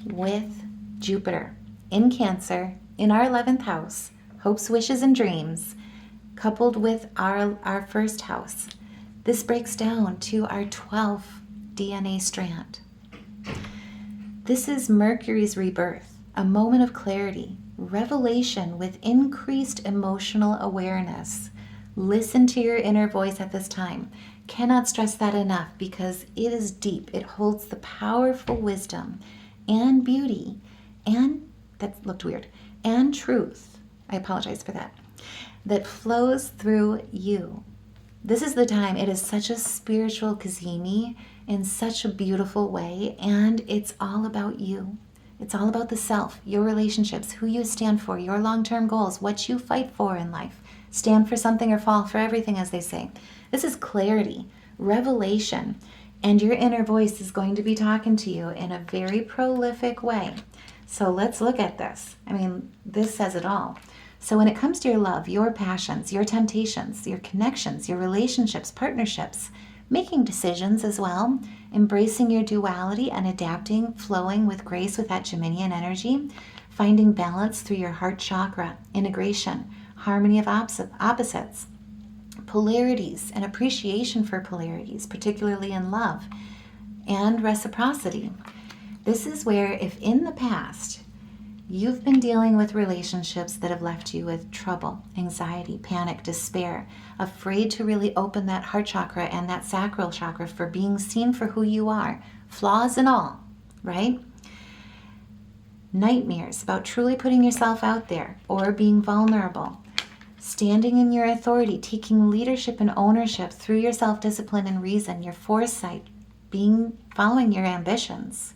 with Jupiter in Cancer, in our 11th house, hopes, wishes, and dreams, coupled with our first house. This breaks down to our 12th DNA strand. This is Mercury's rebirth, a moment of clarity, revelation with increased emotional awareness. Listen to your inner voice at this time. Cannot stress that enough because it is deep. It holds the powerful wisdom and beauty and, that looked weird, and truth. I apologize for that. That flows through you. This is the time. It is such a spiritual Cazimi in such a beautiful way, and it's all about you. It's all about the self, your relationships, who you stand for, your long-term goals, what you fight for in life. Stand for something or fall for everything, as they say. This is clarity, revelation, and your inner voice is going to be talking to you in a very prolific way. So let's look at this. I mean, this says it all. So when it comes to your love, your passions, your temptations, your connections, your relationships, partnerships, making decisions as well, embracing your duality and adapting, flowing with grace with that Geminian energy, finding balance through your heart chakra, integration, harmony of opposites, polarities, and appreciation for polarities, particularly in love, and reciprocity. This is where, if in the past you've been dealing with relationships that have left you with trouble, anxiety, panic, despair, afraid to really open that heart chakra and that sacral chakra for being seen for who you are, flaws and all, right? Nightmares about truly putting yourself out there or being vulnerable, standing in your authority, taking leadership and ownership through your self-discipline and reason, your foresight, following your ambitions,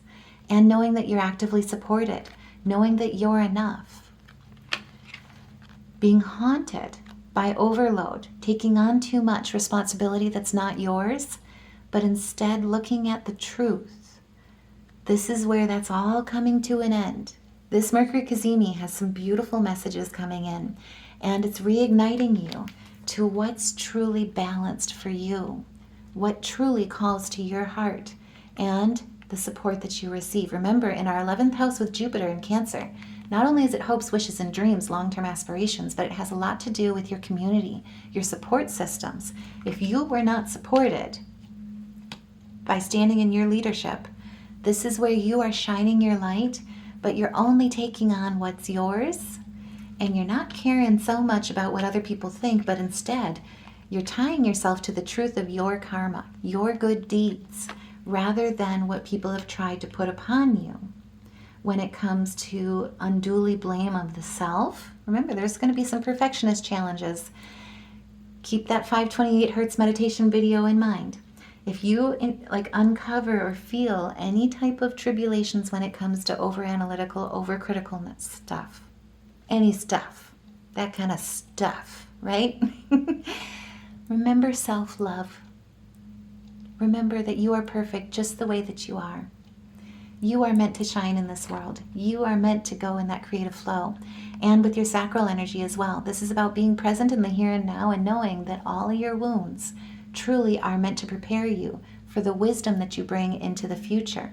and knowing that you're actively supported, knowing that you're enough. Being haunted by overload, taking on too much responsibility that's not yours, but instead looking at the truth. This is where that's all coming to an end. This Mercury Cazimi has some beautiful messages coming in, and it's reigniting you to what's truly balanced for you, what truly calls to your heart, and the support that you receive. Remember, in our 11th house with Jupiter in Cancer, not only is it hopes, wishes, and dreams, long-term aspirations, but it has a lot to do with your community, your support systems. If you were not supported by standing in your leadership, this is where you are shining your light, but you're only taking on what's yours, and you're not caring so much about what other people think, but instead, you're tying yourself to the truth of your karma, your good deeds, rather than what people have tried to put upon you. When it comes to unduly blame of the self, remember, there's going to be some perfectionist challenges. Keep that 528 Hertz meditation video in mind. If you uncover or feel any type of tribulations when it comes to over-analytical, over-critical stuff, any stuff, that kind of stuff, right? Remember self-love. Remember that you are perfect just the way that you are. You are meant to shine in this world. You are meant to go in that creative flow. And with your sacral energy as well. This is about being present in the here and now and knowing that all of your wounds truly are meant to prepare you for the wisdom that you bring into the future.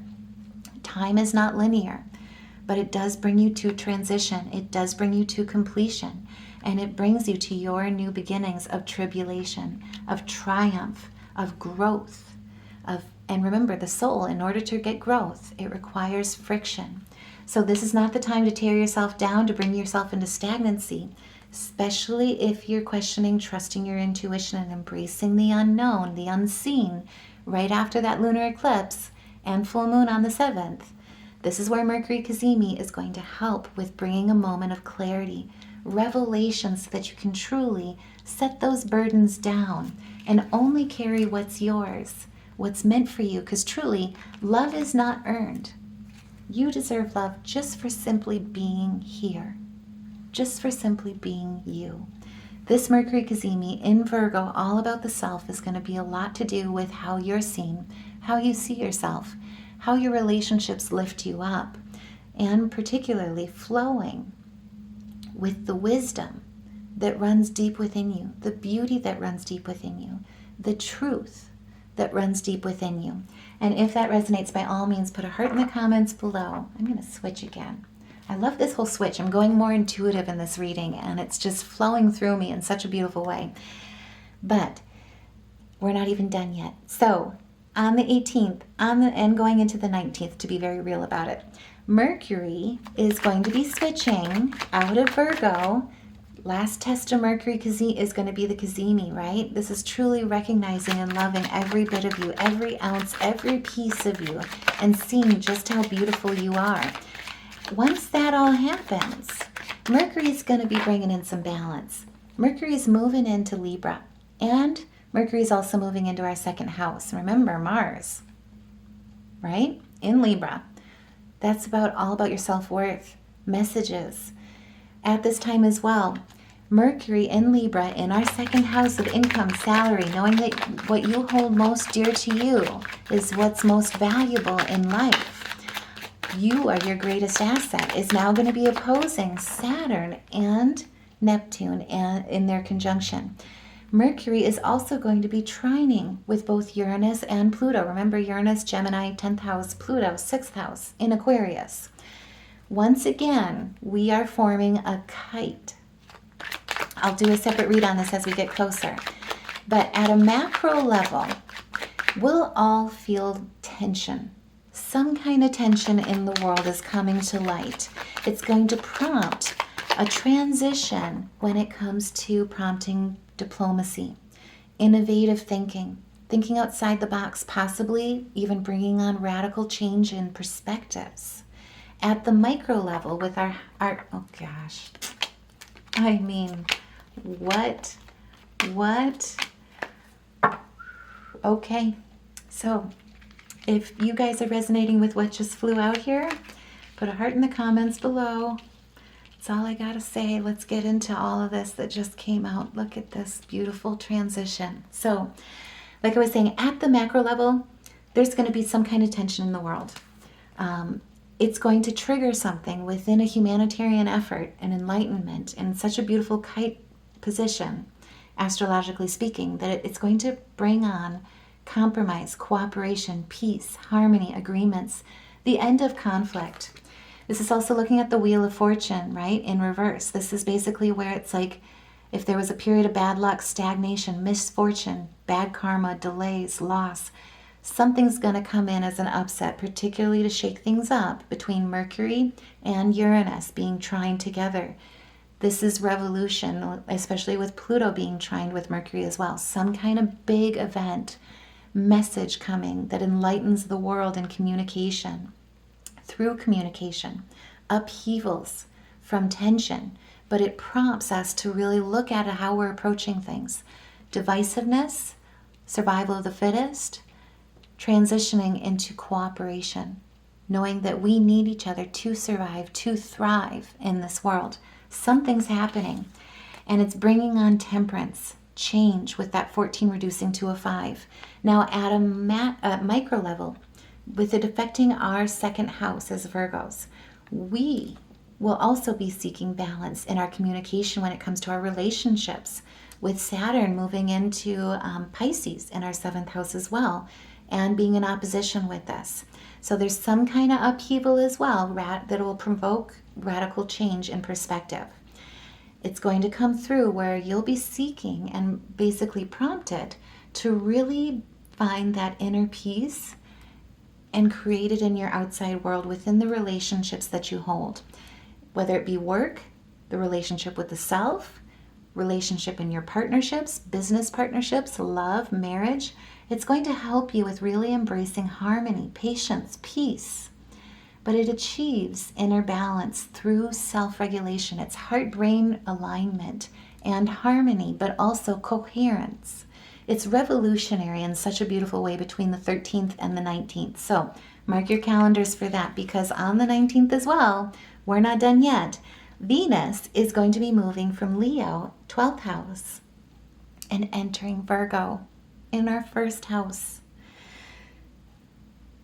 Time is not linear, but it does bring you to transition. It does bring you to completion. And it brings you to your new beginnings of tribulation, of triumph, of growth, and remember, the soul, in order to get growth, it requires friction. So this is not the time to tear yourself down, to bring yourself into stagnancy, especially if you're questioning, trusting your intuition, and embracing the unknown, the unseen, right after that lunar eclipse and full moon on the 7th. This is where Mercury Cazimi is going to help with bringing a moment of clarity, revelation, so that you can truly set those burdens down and only carry what's yours, what's meant for you, because truly, love is not earned. You deserve love just for simply being here, just for simply being you. This Mercury Cazimi in Virgo, all about the self, is going to be a lot to do with how you're seen, how you see yourself, how your relationships lift you up, and particularly flowing with the wisdom that runs deep within you, the beauty that runs deep within you, the truth that runs deep within you. And if that resonates, by all means, put a heart in the comments below. I'm going to switch again. I love this whole switch. I'm going more intuitive in this reading, and it's just flowing through me in such a beautiful way. But we're not even done yet. So on the 18th, and going into the 19th, to be very real about it, Mercury is going to be switching out of Virgo. Last test of Mercury is going to be the Cazimi, right? This is truly recognizing and loving every bit of you, every ounce, every piece of you, and seeing just how beautiful you are. Once that all happens, Mercury is going to be bringing in some balance. Mercury is moving into Libra, and Mercury is also moving into our 2nd house. Remember, Mars, right? In Libra. That's all about your self-worth, messages. At this time as well, Mercury in Libra in our 2nd house of income, salary, knowing that what you hold most dear to you is what's most valuable in life. You are your greatest asset, is now going to be opposing Saturn and Neptune in their conjunction. Mercury is also going to be trining with both Uranus and Pluto. Remember, Uranus, Gemini, 10th house, Pluto, 6th house in Aquarius. Once again, we are forming a kite. I'll do a separate read on this as we get closer. But at a macro level, we'll all feel tension. Some kind of tension in the world is coming to light. It's going to prompt a transition when it comes to prompting diplomacy, innovative thinking, thinking outside the box, possibly even bringing on radical change in perspectives. At the micro level with our oh gosh, I mean, what? Okay, so if you guys are resonating with what just flew out here, put a heart in the comments below. That's all I gotta say. Let's get into all of this that just came out. Look at this beautiful transition. So, like I was saying, at the macro level, there's going to be some kind of tension in the world. It's going to trigger something within a humanitarian effort and enlightenment in such a beautiful kite position, astrologically speaking, that it's going to bring on compromise, cooperation, peace, harmony, agreements, the end of conflict. This is also looking at the Wheel of Fortune, right, in reverse. This is basically where it's like if there was a period of bad luck, stagnation, misfortune, bad karma, delays, loss, something's going to come in as an upset, particularly to shake things up between Mercury and Uranus being trined together. This is revolution, especially with Pluto being trined with Mercury as well. Some kind of big event, message coming that enlightens the world in communication, through communication, upheavals from tension, but it prompts us to really look at how we're approaching things. Divisiveness, survival of the fittest, transitioning into cooperation, knowing that we need each other to survive, to thrive in this world. Something's happening, and it's bringing on temperance, change with that 14 reducing to a 5. Now at a micro level, with it affecting our second house as Virgos, we will also be seeking balance in our communication when it comes to our relationships, with Saturn moving into Pisces in our 7th house as well, and being in opposition with us. So there's some kind of upheaval as well that will provoke radical change in perspective. It's going to come through where you'll be seeking and basically prompted to really find that inner peace and create it in your outside world within the relationships that you hold. Whether it be work, the relationship with the self, relationship in your partnerships, business partnerships, love, marriage, it's going to help you with really embracing harmony, patience, peace. But it achieves inner balance through self-regulation. It's heart-brain alignment and harmony, but also coherence. It's revolutionary in such a beautiful way between the 13th and the 19th. So mark your calendars for that, because on the 19th as well, we're not done yet. Venus is going to be moving from Leo, 12th house, and entering Virgo in our 1st house.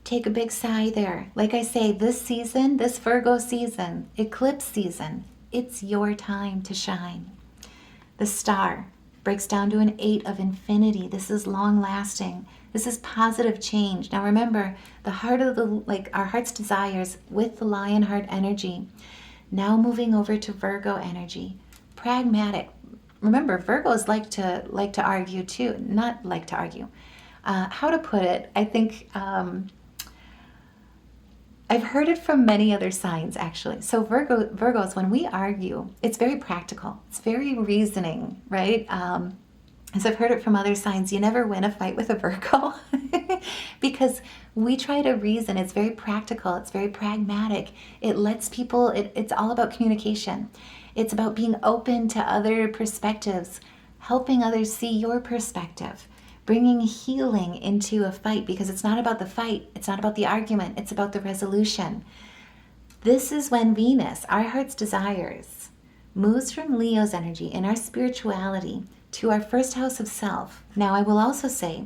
Take a big sigh there. Like I say, this season, this Virgo season, eclipse season, it's your time to shine. The star breaks down to an 8 of infinity. This is long lasting. This is positive change. Now remember, the heart of our heart's desires with the lion heart energy, now moving over to Virgo energy, pragmatic. Remember, Virgos like to argue too. Not like to argue. How to put it? I think I've heard it from many other signs actually. So Virgos, when we argue, it's very practical. It's very reasoning, right? As I've heard it from other signs, you never win a fight with a Virgo because we try to reason. It's very practical. It's very pragmatic. It lets people, it's all about communication. It's about being open to other perspectives, helping others see your perspective, bringing healing into a fight, because it's not about the fight. It's not about the argument. It's about the resolution. This is when Venus, our heart's desires, moves from Leo's energy in our spirituality to our 1st house of self. Now, I will also say,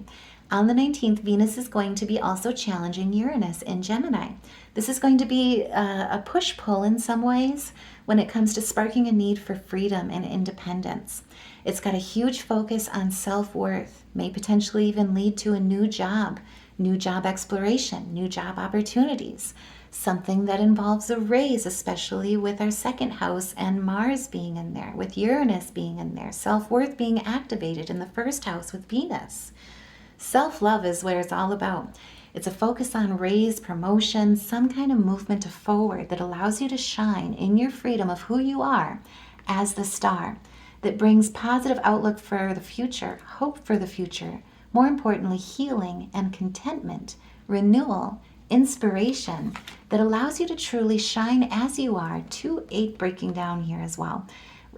on the 19th, Venus is going to be also challenging Uranus in Gemini. This is going to be a push-pull in some ways when it comes to sparking a need for freedom and independence. It's got a huge focus on self-worth, may potentially even lead to a new job exploration, new job opportunities, something that involves a raise, especially with our 2nd house and Mars being in there, with Uranus being in there, self-worth being activated in the 1st house with Venus. Self-love is where it's all about. It's a focus on raise, promotion, some kind of movement forward that allows you to shine in your freedom of who you are as the star, that brings positive outlook for the future, hope for the future, more importantly, healing and contentment, renewal, inspiration, that allows you to truly shine as you are, 2-8 breaking down here as well,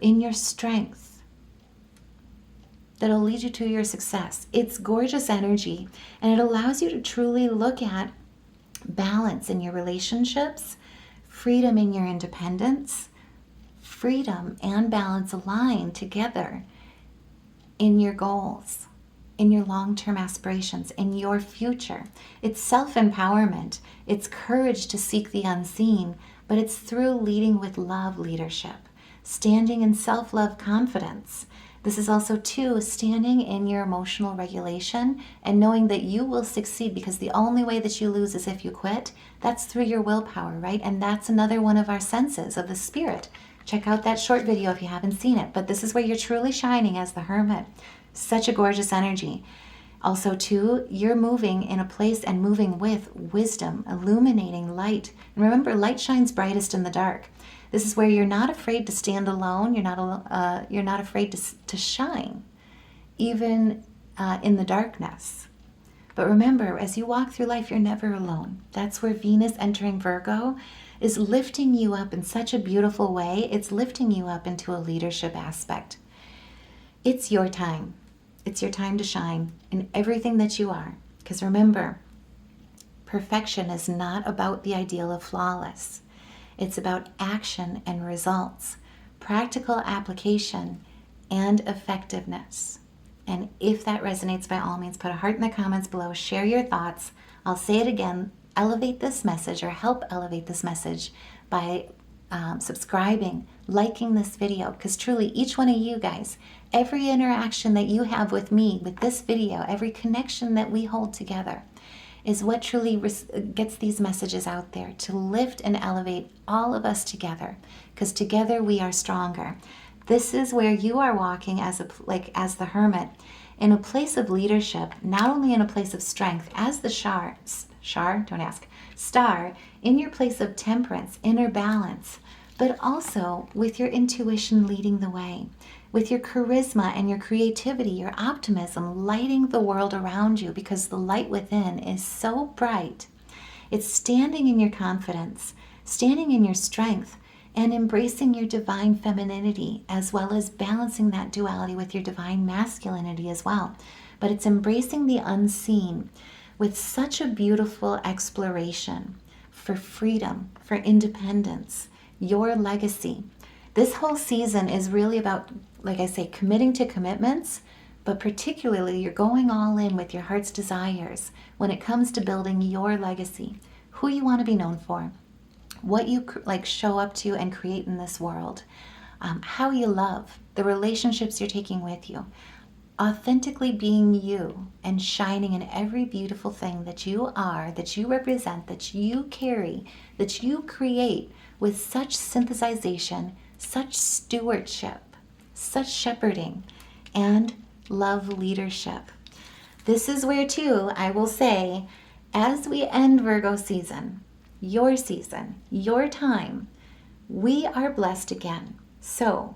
in your strength, that'll lead you to your success. It's gorgeous energy, and it allows you to truly look at balance in your relationships, freedom in your independence, freedom and balance align together in your goals, in your long-term aspirations, in your future. It's self-empowerment. It's courage to seek the unseen, but it's through leading with love leadership, standing in self-love confidence, This is also, too, standing in your emotional regulation and knowing that you will succeed, because the only way that you lose is if you quit. That's through your willpower, right? And that's another one of our senses of the spirit. Check out that short video if you haven't seen it. But this is where you're truly shining as the Hermit. Such a gorgeous energy. Also, too, you're moving in a place and moving with wisdom, illuminating light. And remember, light shines brightest in the dark. This is where you're not afraid to stand alone. You're not afraid to shine, even in the darkness. But remember, as you walk through life, you're never alone. That's where Venus entering Virgo is lifting you up in such a beautiful way. It's lifting you up into a leadership aspect. It's your time. It's your time to shine in everything that you are. Because remember, perfection is not about the ideal of flawless. It's about action and results, practical application, and effectiveness. And if that resonates, by all means, put a heart in the comments below. Share your thoughts. I'll say it again. Elevate this message, or help elevate this message by subscribing, liking this video, because truly each one of you guys, every interaction that you have with me, with this video, every connection that we hold together is what truly gets these messages out there to lift and elevate all of us together, because together we are stronger. This is where you are walking as the Hermit in a place of leadership, not only in a place of strength as the star in your place of temperance, inner balance, but also with your intuition leading the way, with your charisma and your creativity, your optimism lighting the world around you, because the light within is so bright. It's standing in your confidence, standing in your strength, and embracing your divine femininity, as well as balancing that duality with your divine masculinity as well. But it's embracing the unseen with such a beautiful exploration for freedom, for independence, your legacy. This whole season is really about, like I say, committing to commitments, but particularly you're going all in with your heart's desires when it comes to building your legacy, who you want to be known for, what you show up to and create in this world, how you love, the relationships you're taking with you, authentically being you and shining in every beautiful thing that you are, that you represent, that you carry, that you create with such synthesization, such stewardship, such shepherding, and love leadership. This is where, too, I will say, as we end Virgo season, your time, we are blessed again. So,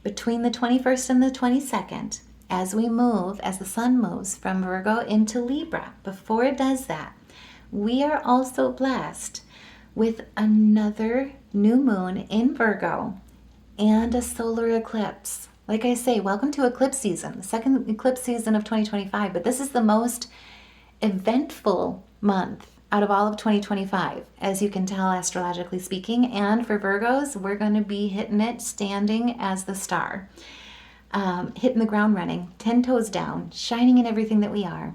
between the 21st and the 22nd, as the sun moves from Virgo into Libra, before it does that, we are also blessed with another new moon in Virgo and a solar eclipse. Like I say, welcome to eclipse season, the second eclipse season of 2025, but this is the most eventful month out of all of 2025, as you can tell, astrologically speaking. And for Virgos, we're going to be hitting it standing as the star, hitting the ground running, 10 toes down, shining in everything that we are.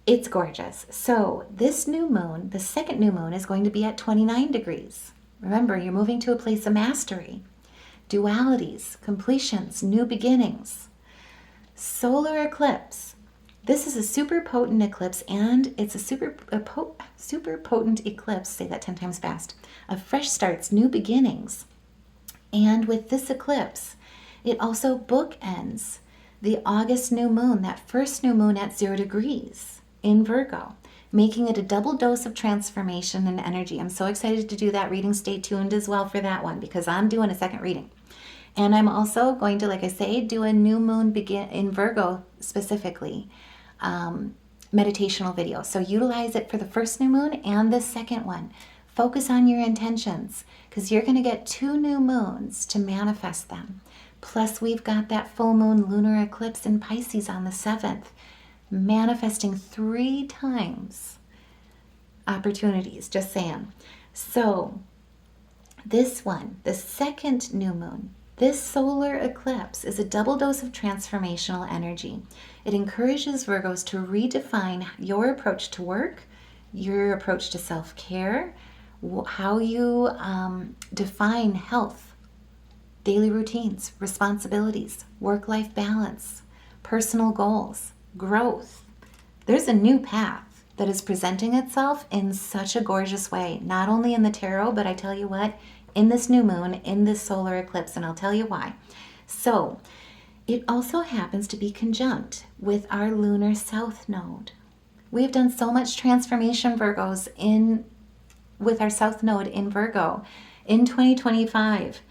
It's gorgeous. So this new moon, the second new moon, is going to be at 29 degrees. Remember, you're moving to a place of mastery, dualities, completions, new beginnings. Solar eclipse. This is a super potent eclipse, and it's a super potent eclipse, say that 10 times fast, of fresh starts, new beginnings. And with this eclipse, it also bookends the August new moon, that first new moon at 0 degrees in Virgo, making it a double dose of transformation and energy. I'm so excited to do that reading. Stay tuned as well for that one, because I'm doing a second reading. And I'm also going to, like I say, do a new moon begin in Virgo specifically, meditational video. So utilize it for the first new moon and the second one. Focus on your intentions, because you're going to get 2 new moons to manifest them. Plus, we've got that full moon lunar eclipse in Pisces on the 7th, manifesting 3 times opportunities, just saying. So this one, the second new moon, this solar eclipse is a double dose of transformational energy. It encourages Virgos to redefine your approach to work, your approach to self-care, how you define health, daily routines, responsibilities, work-life balance, personal goals, growth. There's a new path that is presenting itself in such a gorgeous way, not only in the tarot, but I tell you what, in this new moon, in this solar eclipse, and I'll tell you why. So, it also happens to be conjunct with our lunar south node. We have done so much transformation, Virgos, with our south node in Virgo in 2025.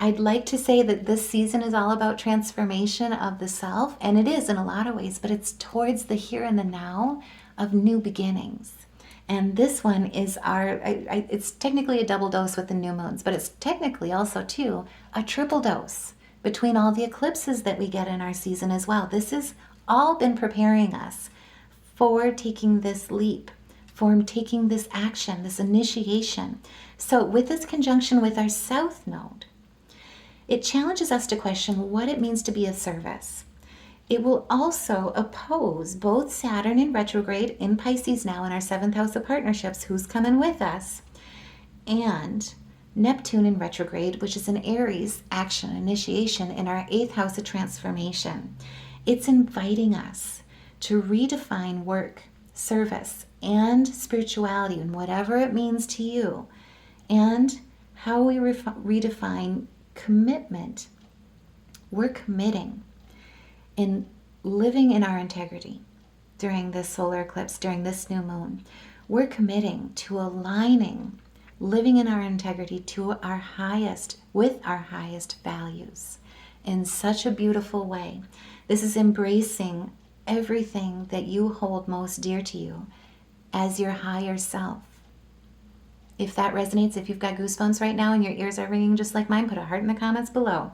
I'd like to say that this season is all about transformation of the self, and it is in a lot of ways, but it's towards the here and the now of new beginnings. And this one is it's technically a double dose with the new moons, but it's technically also, too, a triple dose between all the eclipses that we get in our season as well. This has all been preparing us for taking this leap, for taking this action, this initiation. So with this conjunction with our south node, it challenges us to question what it means to be of service. It will also oppose both Saturn in retrograde in Pisces now in our 7th house of partnerships, who's coming with us, and Neptune in retrograde, which is an Aries action initiation in our 8th house of transformation. It's inviting us to redefine work, service, and spirituality, and whatever it means to you, and how we redefine commitment. We're committing in living in our integrity during this solar eclipse, during this new moon. We're committing to aligning, living in our integrity to our highest, with our highest values in such a beautiful way. This is embracing everything that you hold most dear to you as your higher self. If that resonates, if you've got goosebumps right now and your ears are ringing just like mine, put a heart in the comments below.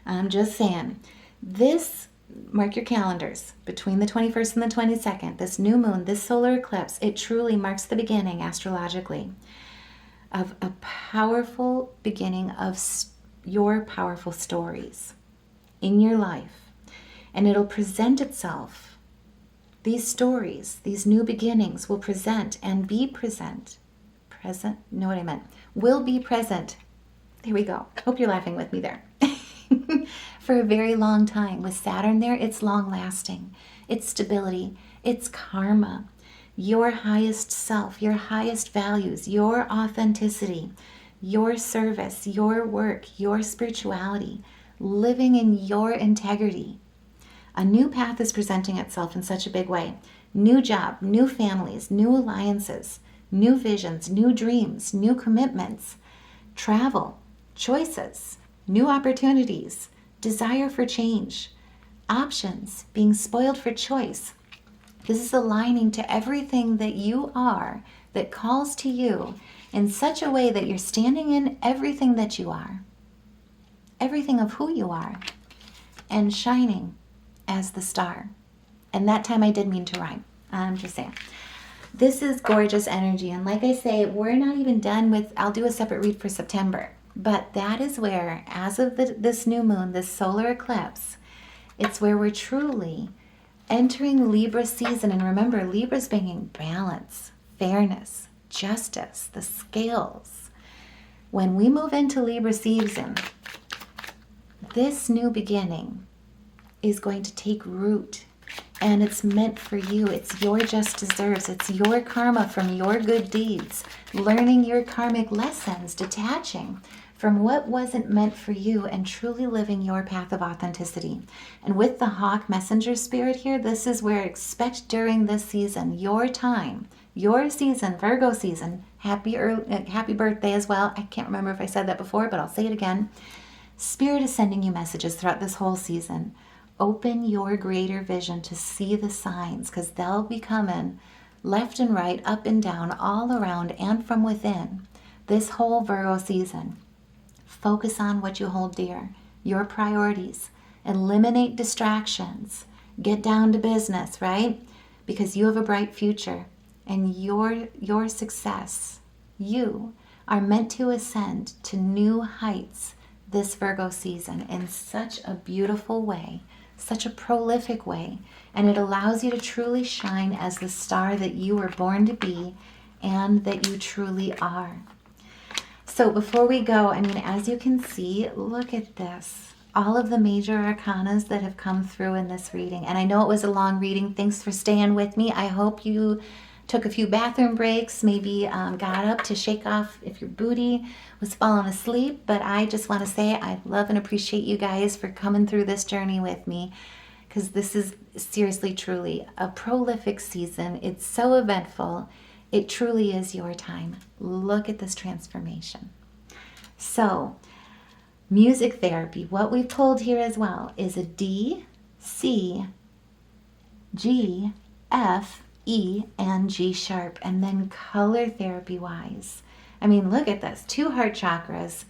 I'm just saying, this, mark your calendars, between the 21st and the 22nd, this new moon, this solar eclipse, it truly marks the beginning, astrologically, of a powerful beginning of your powerful stories in your life. And it'll present itself. These stories, these new beginnings will present and be present. Know what I meant? Will be present. There we go. Hope you're laughing with me there. For a very long time. With Saturn there, it's long lasting. It's stability. It's karma. Your highest self, your highest values, your authenticity, your service, your work, your spirituality, living in your integrity. A new path is presenting itself in such a big way. New job, new families, new alliances, new visions, new dreams, new commitments, travel, choices, new opportunities, desire for change, options, being spoiled for choice. This is aligning to everything that you are, that calls to you in such a way that you're standing in everything that you are, everything of who you are, and shining as the star. And that time I did mean to rhyme. I'm just saying. This is gorgeous energy. And like I say, we're not even done with, I'll do a separate read for September. But that is where, as of this new moon, this solar eclipse, it's where we're truly entering Libra season. And remember, Libra's bringing balance, fairness, justice, the scales. When we move into Libra season, this new beginning is going to take root. And it's meant for you. It's your just deserves. It's your karma from your good deeds. Learning your karmic lessons, detaching from what wasn't meant for you, and truly living your path of authenticity. And with the hawk messenger spirit here, this is where expect during this season, your time, your season, Virgo season. Happy birthday as well. I can't remember if I said that before, but I'll say it again. Spirit is sending you messages throughout this whole season. Open your greater vision to see the signs, because they'll be coming left and right, up and down, all around and from within this whole Virgo season. Focus on what you hold dear, your priorities. Eliminate distractions. Get down to business, right? Because you have a bright future, and your success, you are meant to ascend to new heights this Virgo season in such a beautiful way. Such a prolific way, and it allows you to truly shine as the star that you were born to be and that you truly are. So before we go, I mean, as you can see, look at this. All of the major arcanas that have come through in this reading. And I know it was a long reading. Thanks for staying with me. I hope you took a few bathroom breaks, maybe got up to shake off if your booty was falling asleep. But I just want to say I love and appreciate you guys for coming through this journey with me, because this is seriously, truly a prolific season. It's so eventful. It truly is your time. Look at this transformation. So, music therapy, what we pulled here as well is a D, C, G, F, E, and G sharp. And then color therapy wise, I mean, look at this. 2 heart chakras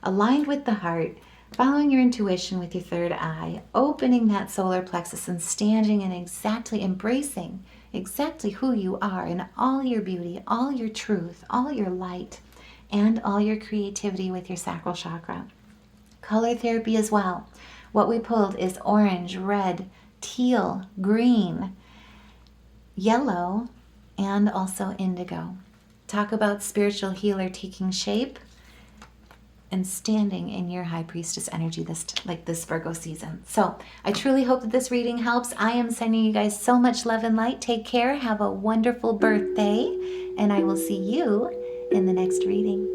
aligned with the heart, following your intuition with your third eye, opening that solar plexus and standing and exactly embracing exactly who you are in all your beauty, all your truth, all your light, and all your creativity with your sacral chakra. Color therapy as well. What we pulled is orange, red, teal, green, yellow, and also indigo. Talk about spiritual healer taking shape and standing in your high priestess energy this Virgo season. So I truly hope that this reading helps. I am sending you guys so much love and light. Take care. Have a wonderful birthday. And I will see you in the next reading.